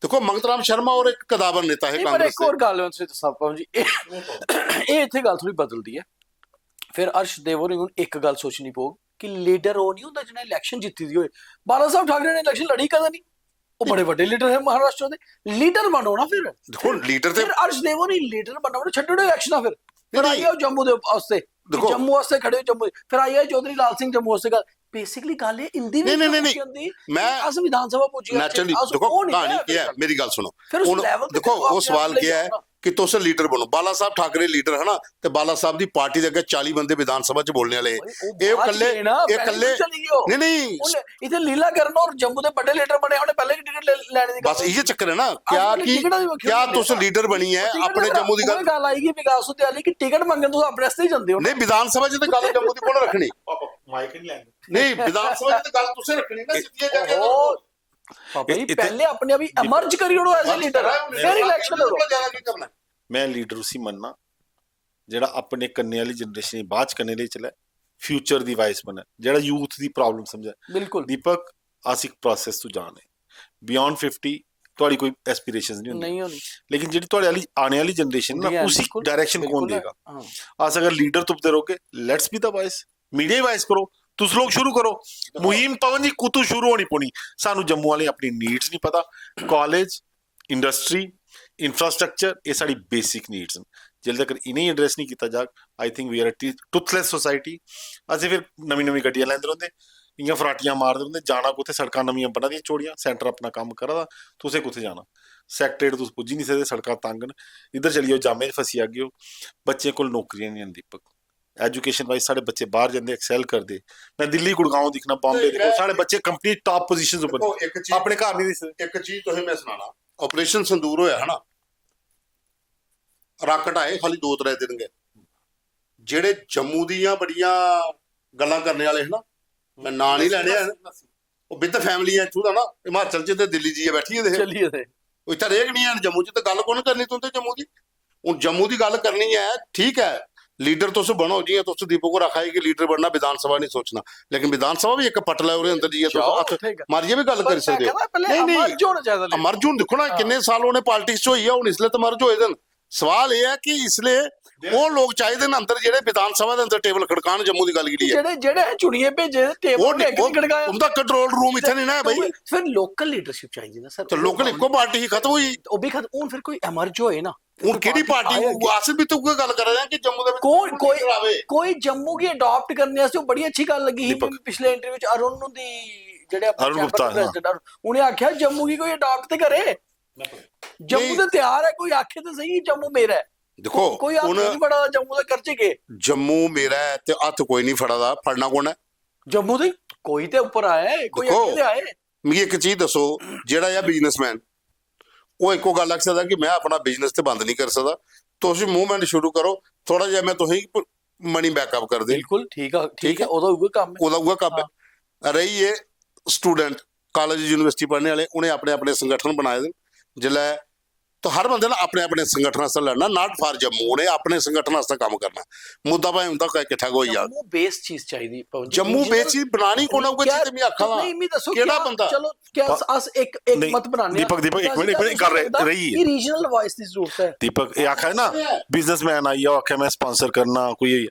ਦੇਖੋ ਮੰਗਤ ਰਾਮ ਸ਼ਰਮਾ ਔਰ ਇੱਕ ਕਦਾਵਰ ਨੇਤਾ ਹੈ ਕਾਂਗਰਸ ਇੱਕ ਹੋਰ ਗੱਲ ਹੈ ਸਾਹਿਬ ਜੀ, ਇਹ ਇੱਥੇ ਗੱਲ ਥੋੜੀ ਬਦਲਦੀ ਹੈ। ਫਿਰ ਅਰਸ਼ਦੇਵ ਹੋਰੀ ਨੂੰ ਇੱਕ ਗੱਲ ਸੋਚਣੀ ਪਊ ਕਿ ਲੀਡਰ ਉਹ ਨਹੀਂ ਹੁੰਦਾ ਜਿਹਨੇ ਇਲੈਕਸ਼ਨ ਜਿੱਤੀ ਦੀ ਹੋਏ। ਬਾਲਾ ਸਾਹਿਬ ਠਾਕਰੇ ਨੇ ਇਲੈਕਸ਼ਨ ਲੜੀ ਕਦੇ ਨਹੀਂ, ਉਹ ਬੜੇ ਵੱਡੇ ਲੀਡਰ ਹੈ ਮਹਾਰਾਸ਼ਟਰ ਦੇ, ਲੀਡਰ ਬਣੋ ਨਾ ਫਿਰ। ਦੇਖੋ ਲੀਡਰ ਤੇ ਅਰਸ਼ਦੇਵ ਹੋਰੀ ਲੀਡਰ ਬਣੋ, ਛੱਡੋ ਇਲੈਕਸ਼ਨ। ਫਿਰ ਆਈ ਆਓ ਜੰਮੂ ਦੇ ਵਾਸਤੇ, ਜੰਮੂ ਵਾਸਤੇ ਖੜੇ ਹੋ ਜੰਮੂ, ਫਿਰ ਆਈ ਆਏ ਚੌਧਰੀ ਲਾਲ ਸਿੰਘ ਜੰਮੂ ਵਾਸਤੇ। ਗੱਲ ਬੇਸਿਕਲੀ ਗੱਲ ਇਹ ਹਿੰਦੀ ਨਹੀਂ ਮੈਂ ਅਸ ਵਿਧਾਨ ਸਭਾ ਪੁੱਛੀ ਨੈਚੁਰਲੀ ਦੇਖੋ ਕਹਾਣੀ ਕੀ ਹੈ, ਮੇਰੀ ਗੱਲ ਸੁਣੋ। ਦੇਖੋ ਉਹ ਸਵਾਲ ਕੀ ਹੈ ਕਿ ਤੁਸੀਂ ਲੀਡਰ ਬਣੋ। ਬਾਲਾ ਸਾਹਿਬ ਠਾਕਰੇ ਲੀਡਰ ਹੈ ਨਾ, ਤੇ ਬਾਲਾ ਸਾਹਿਬ ਦੀ ਪਾਰਟੀ ਦੇ ਅੱਗੇ 40 ਬੰਦੇ ਵਿਧਾਨ ਸਭਾ 'ਚ ਬੋਲਣੇ ਵਾਲੇ, ਇਹ ਇਕੱਲੇ ਨਹੀਂ ਇੱਥੇ ਲੀਲਾ ਕਰਨ ਔਰ ਜੰਮੂ ਦੇ ਵੱਡੇ ਲੀਡਰ ਬਣੇ ਉਹਨੇ ਪਹਿਲੇ ਟਿਕਟ ਲੈਣੇ ਦੀ ਬਸ ਇਹ ਚੱਕਰ ਹੈ ਨਾ। ਕਿਆ ਤੁਸੀਂ ਲੀਡਰ ਬਣੀ ਹੈ ਆਪਣੇ ਜੰਮੂ ਦੀ ਗੱਲ ਆਏਗੀ ਵਿਕਾਸ ਉਤੇ ਵਾਲੀ ਕਿ ਟਿਕਟ ਮੰਗਣ ਤੁਸੀਂ ਆਪਣੇ ਵਾਸਤੇ ਹੀ ਜਾਂਦੇ ਹੋ। ਨਹੀਂ ਵਿਧਾਨ ਸਭਾ 'ਚ ਤਾਂ ਗੱਲ ਜੰਮੂ ਦੀ ਕੋਣ ਰੱਖਣੀ, ਮਾਈਕ ਨਹੀਂ ਲੈਣੀ, ਨਹੀਂ ਵਿਧਾਨ ਸਭਾ 'ਚ ਤਾਂ ਗੱਲ ਤੁਸੀਂ ਰੱਖਣੀ ਨਾ, ਸਿੱਧੀਆਂ ਜਾ ਕੇ ਪਹਿਲੇ ਆਪਣੇ ਆਪ ਐਮਰਜ ਕਰੀ ਉਹਨੂੰ ਐਜ਼ ਅ ਲੀਡਰ, ਫਿਰ ਇਲੈਕਸ਼ਨ ਲੜੋ। ਜ਼ਿਆਦਾ ਕੀ ਕਰਨਾ। ਮੈਂ ਲੀਡਰ ਉਸੇ ਮੰਨਣਾ ਜਿਹੜਾ ਆਪਣੇ ਕੰਨੇ ਵਾਲੀ ਜਨਰੇਸ਼ਨ ਦੀ ਬਾਅਦ ਚ ਕੰਨੇ ਲਈ ਚਲਾ, ਫਿਊਚਰ ਦੀ ਵਾਇਸ ਬਣਾ, ਜਿਹੜਾ ਯੂਥ ਦੀ ਪ੍ਰੋਬਲਮ ਸਮਝੇ। ਬਿਲਕੁਲ ਦੀਪਕ ਅਸੀਂ ਇੱਕ ਪ੍ਰੋਸੈਸ ਤੋਂ ਜਾਣੇ ਬਿਯੋਂਡ 50 ਤੁਹਾਡੀ ਕੋਈ ਐਸਪੀਰੇਸ਼ਨਸ ਨਹੀਂ ਹੁੰਦੀ, ਲੇਕਿਨ ਜਿਹੜੀ ਤੁਹਾਡੇ ਵਾਲੀ ਆने ਵਾਲੀ ਜਨਰੇਸ਼ਨ ਨਾ ਉसी डायरेक्शन कौन देगा। आज अगर लीडर तुपते रहोगे, let's be the voice, media he voice करो, तुस लोग शुरू करो मुहिम। पवन जी कुतू शुरू होनी पौनी, सानू जम्मू वाले अपनी नीड्स नहीं पता, कॉलेज इंडस्ट्री इंफ्रास्ट्रक्चर ये साड़ी बेसिक नीड्स हैं, जिल्ले तक इन्हें एड्रेस नहीं किया जा, I think we are a toothless society. असें फिर नवी गड्डियां लैंदे रौंदे, इयां फराटियां मारदे रौंदे, जाना कुत्थे, सड़कां नवियां बना दियां चौड़ियां, सेंटर अपना काम करा दा, तुसें कुत्थे जाना, सैक्रेट तुस पुज्जी नहीं सकदे, सड़कां तंग न, इधर चली जाओ जामे च फसी जागे हो, बच्चे कोल नौकरियां नहीं हैं। दीपक एजुकेशन वाइज साढ़े बच्चे बाहर जाते एक्सेल करते, मैं दिल्ली गुड़गांव दिखना, बॉम्बे देखो, साढ़े बच्चे कंपनी टॉप पोजीशंस पर अपने घर नहीं दिसदे। एक चीज तुसें मैं सुनाना, ऑपरेशन संदूर होया है ना, राकट आए खाली 2-3 दिन गए, ਜਿਹੜੇ ਜੰਮੂ ਦੀਆਂ ਬੜੀਆਂ ਗੱਲਾਂ ਕਰਨੇ ਵਾਲੇ ਹੈ ਨਾ, ਮੈਂ ਨਾਂ ਨਹੀਂ ਲੈਣੇ ਹਨ, ਉਹ ਵਿਦ ਫੈਮਿਲੀ ਆ ਇੱਥੋਂ ਦਾ ਨਾ, ਹਿਮਾਚਲ 'ਚ ਤੇ ਦਿੱਲੀ 'ਚ ਬੈਠੀ ਇਹਦੇ ਚੱਲੀਏ ਤੇ ਉਹ ਇੱਥੇ ਰੇਗ ਨਹੀਂ ਹੈ ਜੰਮੂ 'ਚ, ਤੇ ਗੱਲ ਕੋਣ ਕਰਨੀ ਤੂੰ ਤੇ ਜੰਮੂ ਦੀ। ਹੁਣ ਜੰਮੂ ਦੀ ਗੱਲ ਕਰਨੀ ਹੈ, ਠੀਕ ਹੈ लीडर तुस बनो जी, तुस दीपक को रखा है कि लीडर बनना, विधानसभा नहीं सोचना, लेकिन विधानसभा भी एक पटल है अंदर जी, मारिए भी गल कर सकते हो। अमरजून देखो ना किन्ने साल उन्हें पॉलिटिक्स होई है, इसलिए तो मर्ज होए दिन। सवाल यह है कि इसलिए वो लोग चाहिए अंदर जेडे विधान सभा के अंदर टेबल खड़कान, जम्मू की गल की जेडे चुनिए भेजे टेबल खड़काया, उनका कंट्रोल रूम इत्थे नहीं ना है भाई। फिर लोकल लीडरशिप चाहिए ना सर, तो लोकल इको पार्टी ही खत्म हुई, वो भी खत्म। हुन फिर कोई एमर्ज होए ना, ਹੁਣ ਕਿਹੜੀ ਪਾਰਟੀ ਆਸਿਫ ਵੀ ਤੂੰ ਕੋਈ ਗੱਲ ਕਰ ਰਿਹਾ ਕਿ ਜੰਮੂ ਦੇ ਵਿੱਚ ਕੋਈ ਜੰਮੂ ਕੀ ਅਡਾਪਟ ਕਰਨੇ ਵਾਸਤੇ, ਉਹ ਬੜੀ ਅੱਛੀ ਗੱਲ ਲੱਗੀ ਸੀ ਪਿਛਲੇ ਇੰਟਰਵਿਊ ਚ। ਅਰੁਣ ਨੂੰ ਦੀ ਜਿਹੜੇ अरुण गुप्ता, हाँ। ਪ੍ਰੈਜ਼ੀਡੈਂਟ ਉਹਨੇ ਆਖਿਆ ਜੰਮੂ ਕੀ ਕੋਈ ਅਡਾਪਟ ਤੇ ਕਰੇ, ਜੰਮੂ ਤੇ ਤਿਆਰ ਹੈ, ਕੋਈ ਆਖੇ ਤਾਂ ਸਹੀ ਜੰਮੂ ਮੇਰਾ ਹੈ। ਦੇਖੋ ਕੋਈ ਹੱਥ ਨਹੀਂ ਫੜਾ ਜੰਮੂ ਦਾ ਖਰਚੇ ਕੇ, ਜੰਮੂ ਮੇਰਾ ਹੈ ਤੇ ਹੱਥ ਕੋਈ ਨਹੀਂ ਫੜਦਾ, ਫੜਨਾ ਕੌਣ ਹੈ? ਜੰਮੂ ਦੇ ਕੋਈ ਤੇ ਉੱਪਰ ਆਇਆ ਹੈ, ਕੋਈ ਦੇਖੋ, ਅੱਗੇ ਤੇ ਆਏ। ਮੈਨੂੰ ਇੱਕ ਚੀਜ਼ ਦੱਸੋ, ਜਿਹੜਾ ਆ ਬਿਜ਼ਨਸਮੈਨ ਉਹ ਇੱਕੋ ਗੱਲ ਆਖ ਸਕਦਾ ਕਿ ਮੈਂ ਆਪਣਾ ਬਿਜ਼ਨਸ ਤੇ ਬੰਦ ਨਹੀਂ ਕਰ ਸਕਦਾ, ਤੁਸੀਂ ਮੂਵਮੈਂਟ ਸ਼ੁਰੂ ਕਰੋ, ਥੋੜਾ ਜਿਹਾ ਮੈਂ ਤੁਸੀਂ ਮਨੀ ਬੈਕਅਪ ਕਰ ਦੇ। ਬਿਲਕੁਲ ਠੀਕ ਆ, ਠੀਕ ਹੈ, ਉਹਦਾ ਉਹ ਕੰਮ ਹੈ, ਉਹਦਾ ਉਹ ਕੰਮ ਹੈ। ਰਹੀ ਇਹ ਸਟੂਡੈਂਟ ਕਾਲਜ ਯੂਨੀਵਰਸਿਟੀ ਪੜ੍ਹਨੇ ਵਾਲੇ, ਉਹਨੇ ਆਪਣੇ ਆਪਣੇ ਸੰਗਠਨ ਬਣਾਏ ਦੇ ਜਿਲੇ, ਤਾਂ ਹਰ ਬੰਦੇ ਨੇ ਆਪਣੇ ਆਪਣੇ ਸੰਗਠਨ ਵਾਸਤੇ ਲੜਨਾ, ਨਾਟ ਫਾਰ ਜੰਮੂ, ਉਹਨੇ ਆਪਣੇ ਸੰਗਠਨ ਵਾਸਤੇ ਕੰਮ ਕਰਨਾ। ਮੁੱਦਾ ਭਾਵੇਂ ਹੁੰਦਾ ਕੋਈ ਇਕੱਠਾ ਕੋਈ ਯਾਰ ਜੰਮੂ ਬੇਸ ਚੀਜ਼ ਚਾਹੀਦੀ, ਜੰਮੂ ਬੇਸ ਚੀਜ਼ ਬਣਾਣੀ ਕੋਣਾ ਕੋਈ ਚੀਜ਼ ਮੈਂ ਆਖਾਂ ਨਹੀਂ ਮੈਂ ਦੱਸੋ ਕਿਹੜਾ ਬੰਦਾ, ਚਲੋ ਕਿਆ ਅਸ ਇੱਕ ਮਤ ਬਣਾਣੇ दीपक एक मिनट कर रही है ਇਹ ਰੀਜਨਲ ਵਾਇਸ ਦੀ ਜ਼ਰੂਰਤ ਹੈ। दीपक ये आखा है ना बिजनेसमैन आई आखा मैं स्पॉन्सर करना, कोई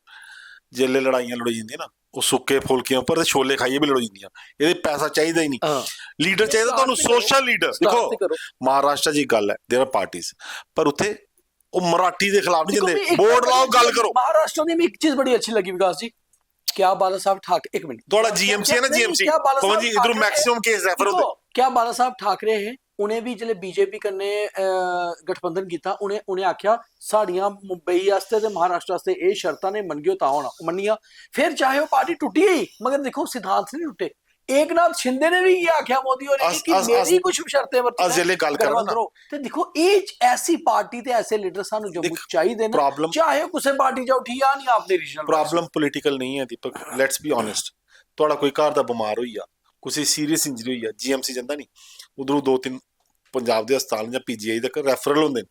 जेले लड़ाइयां लड़ी जाती ना, ਉਹ ਸੁੱਕੇ ਫੁਲਕਿਆਂ ਉੱਪਰ ਤੇ ਛੋਲੇ ਖਾਈਏ ਵੀ ਲੜੀ ਜਾਂਦੀਆਂ, ਇਹਦੇ ਪੈਸਾ ਚਾਹੀਦਾ ਹੀ ਨਹੀਂ। ਲੀਡਰ ਚਾਹੀਦਾ ਤੁਹਾਨੂੰ, ਸੋਸ਼ਲ ਲੀਡਰ। ਦੇਖੋ ਮਹਾਰਾਸ਼ਟਰ 'ਚ ਇੱਕ ਗੱਲ ਹੈ, ਦੇਰ ਪਾਰਟੀਜ਼, ਪਰ ਉੱਥੇ ਉਹ ਮਰਾਠੀ ਦੇ ਖਿਲਾਫ ਨਹੀਂ ਜਾਂਦੇ, ਬੋਰਡ ਲਾਓ ਗੱਲ ਕਰੋ। ਮਹਾਰਾਸ਼ਟਰ ਦੀ ਇੱਕ ਚੀਜ਼ ਬੜੀ ਅੱਛੀ ਲੱਗੀ ਵਿਕਾਸ ਜੀ, क्या बाला साहब ठाकरे, एक मिनट, थोड़ा जीएमसी है ना, जीएमसी पवन जी इधर मैक्सिमम केस रेफर होते, क्या बाला साहब ठाकरे है, उन्हें भी जिले बीजेपी कन्ने गठबंधन कीता, उन्हें आख्या साड़ियां मुंबई वास्ते ते महाराष्ट्र वास्ते ये शर्तां ने मनियो ता होना, मनिया, फिर चाहे वो पार्टी टूटी ही, मगर देखो सिद्धांत नहीं टूटे। एक नाथ शिंदे ने भी ये आख्या मोदी और कि मेरी कुछ शर्तें अजले गल करना ना, ते देखो ये ऐसी पार्टी ते ऐसे लीडर सानू जम्मू चाहिए ना, चाहे किसी पार्टी जाओ ठीक है नहीं, आपने रीजनल प्रॉब्लम पॉलिटिकल नहीं है दीपक, लेट्स बी ऑनेस्ट। ਤੁਹਾਡਾ ਕੋਈ ਘਰ ਦਾ ਬਿਮਾਰ ਹੋਈ ਆ, ਕਿਸੇ ਸੀਰੀਅਸ ਇੰਜਰੀ ਹੋਈ ਆ, ਜੀਐਮਸੀ ਜਾਂਦਾ ਨਹੀਂ, ਉਧਰੋਂ 2-3 ਪੰਜਾਬ ਦੇ ਹਸਪਤਾਲ ਜਾਂ ਪੀਜੀਆਈ ਤੱਕ ਰੈਫਰਲ ਹੁੰਦੇ ਨੇ,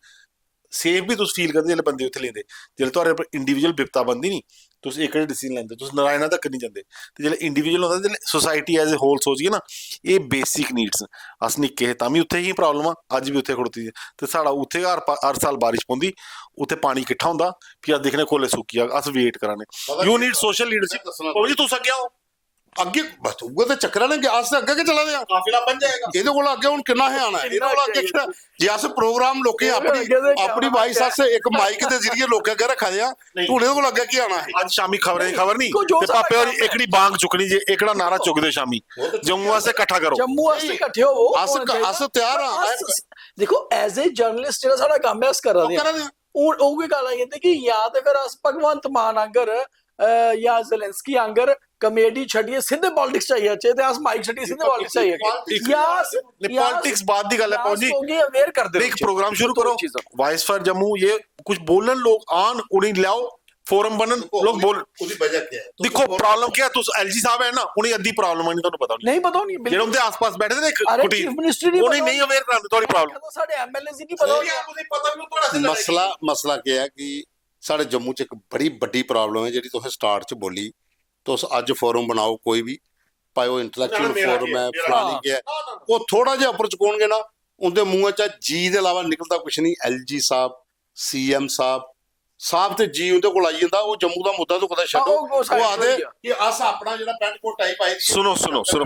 ਸੇਫ ਵੀ ਤੁਸੀਂ ਫੀਲ ਕਰਦੇ ਜਿਹੜੇ ਬੰਦੇ ਉੱਥੇ ਲੈਂਦੇ, ਜਿਹੜੇ ਤੁਹਾਡੇ ਪਰ ਇੰਡੀਵਿਜੂਅਲ ਬਿਪਤਾ ਬੰਦੀ ਨਹੀਂ, ਤੁਸੀਂ ਇੱਕ ਡਿਸੀਜਨ ਲੈਂਦੇ, ਤੁਸੀਂ ਨਾਰਾਇਣਾ ਤੱਕ ਨਹੀਂ ਜਾਂਦੇ, ਤੇ ਜਿਹੜੇ ਇੰਡੀਵਿਜੂਅਲ ਹੁੰਦਾ, ਜਿਹੜੇ ਸੋਸਾਇਟੀ ਐਜ਼ ਏ ਹੋਲ ਸੋਚੀਏ ਨਾ, ਇਹ ਬੇਸਿਕ ਨੀਡਸ ਅਸ ਨਿੱਕੇ ਤਾਂ ਵੀ ਉੱਥੇ ਹੀ ਪ੍ਰੋਬਲਮ ਆ, ਅੱਜ ਵੀ ਉੱਥੇ ਖੜੋਤੀ ਹੈ, ਤੇ ਸਾਡਾ ਉੱਥੇ ਹਰ ਸਾਲ ਬਾਰਿਸ਼ ਪਉਂਦੀ, ਉੱਥੇ ਪਾਣੀ ਇਕੱਠਾ ਹੁੰਦਾ, ਫਿਰ ਅੱਜ ਦੇਖਣੇ ਕੋਲੇ ਸੁੱਕੀ ਆ, ਅਸ ਵੇਟ ਕਰਾਂਗੇ। You need social leadership. ਉਹ ਜੀ ਤੁਸੀਂ ਅੱਗੇ ਆਓ, ਅੱਗੇ ਬਸ ਉਹ ਤੇ ਚੱਕਰਾਂ ਨੇ ਅਸ ਤੇ ਅੱਗੇ ਕਿ ਚਲਾ ਦਿਆਂ, ਕਾਫਿਲਾ ਬਣ ਜਾਏਗਾ। ਇਹਦੇ ਕੋਲ ਅੱਗੇ ਹੁਣ ਕਿੰਨਾ ਹੈ ਆਣਾ, ਇਹਦੇ ਕੋਲ ਅੱਗੇ ਕਿਹੜਾ ਜੇ ਅਸ ਪ੍ਰੋਗਰਾਮ ਲੋਕੇ ਆਪਣੀ ਵਾਇਸ ਵਾਸਤੇ ਇੱਕ ਮਾਈਕ ਦੇ ਜ਼ਰੀਏ ਲੋਕਾਂ ਅੱਗੇ ਰੱਖਾ ਦਿਆਂ, ਤੁਹਾਡੇ ਕੋਲ ਅੱਗੇ ਕੀ ਆਣਾ ਹੈ? ਅੱਜ ਸ਼ਾਮੀ ਖਬਰ ਨਹੀਂ ਤੇ ਪਾਪੇ ਹੋਰੀ ਇਕੜੀ ਬਾਂਗ ਚੁੱਕਣੀ, ਜੇ ਇਕੜਾ ਨਾਰਾ ਚੁੱਕਦੇ ਸ਼ਾਮੀ, ਜੰਮੂ ਵਾਸਤੇ ਇਕੱਠਾ ਕਰੋ, ਜੰਮੂ ਵਾਸਤੇ ਇਕੱਠੇ ਹੋਵੋ, ਅਸ ਤਿਆਰ ਆ। ਦੇਖੋ ਐਜ਼ ਏ ਜਰਨਲਿਸਟ ਜਿਹੜਾ ਸਾਡਾ ਕੰਮ ਹੈ ਅਸ ਕਰ ਰਹੇ ਹਾਂ, ਉਹ ਵੀ ਗੱਲ ਕਹਿੰਦੇ ਕਿ ਜਾਂ ਤੇ ਫਿਰ ਅਸ ਭਗਵੰਤ ਮਾਨ ਆਂਗਰ या ज़ेलेंस्की आंगर कमेडी छड़िए सीधे पॉलिटिक्स चाहिए, अच्छे ते अस माइक छड़िए सीधे पॉलिटिक्स चाहिए, या पॉलिटिक्स बात दी गल है पहुंची, अवेयर कर दे, एक प्रोग्राम शुरू करो वॉइस फॉर जम्मू, ये कुछ बोलन लोग आन, उन्हें लाओ फोरम बनन, लोग बोल ਉਹਦੀ ਵਜ੍ਹਾ ਕੀ ਹੈ? देखो प्रॉब्लम क्या है, तुस एलजी साहब है ना, उन्हें अद्धी प्रॉब्लम है, नहीं ਤੁਹਾਨੂੰ ਪਤਾ नहीं पता नहीं, ਜਿਹੜੇ ਉਹਦੇ ਆਸ-ਪਾਸ ਬੈਠੇ ਨੇ ਇੱਕ अरे ਕੁਟੀ, चीफ मिनिस्टर ਉਹਨੇ ਨਹੀਂ ਅਵੇਅਰ ਕਰਾਉਂਦੇ ਤੁਹਾਡੀ ਪ੍ਰੋਬਲਮ, ਸਾਡੇ ਐਮਐਲਏ ਸੀ ਨਹੀਂ ਪਤਾ ਵੀ ਤੁਹਾਡਾ ਮਸਲਾ ਕੀ ਹੈ ਕਿ ਸਾਡੇ ਜੰਮੂ 'ਚ ਇੱਕ ਬੜੀ ਵੱਡੀ ਪ੍ਰੋਬਲਮ ਹੈ ਜਿਹੜੀ ਤੁਸੀਂ ਸਟਾਰਟ 'ਚ ਬੋਲੀ, ਤੁਸੀਂ ਅੱਜ ਫੋਰਮ ਬਣਾਓ ਕੋਈ ਵੀ, ਭਾਵੇਂ ਉਹ ਇੰਟੈਲੈਕਚੁਅਲ ਫੋਰਮ ਹੈ, ਫਲਾਣੀ ਕੀ ਹੈ, ਉਹ ਥੋੜਾ ਜਿਹਾ ਉੱਪਰ ਚੁਕਾਉਣਗੇ ਨਾ, ਉਹਦੇ ਮੂੰਹਾਂ 'ਚ ਜੀ ਦੇ ਇਲਾਵਾ ਨਿਕਲਦਾ ਕੁਝ ਨਹੀਂ। ਐਲਜੀ ਸਾਹਿਬ, ਸੀਐਮ ਸਾਹਿਬ ਤੇ ਜੀ ਉਹਦੇ ਕੋਲ ਆਈ ਜਾਂਦਾ, ਉਹ ਜੰਮੂ ਦਾ ਮੁੱਦਾ ਤੋਂ ਕਦੇ ਛੱਡੋ, ਉਹ ਆਦੇ ਕਿ ਅਸ ਆਪਣਾ ਜਿਹੜਾ ਪੈਂਟ ਕੋਟ ਟਾਈਪ ਆਈ। सुनो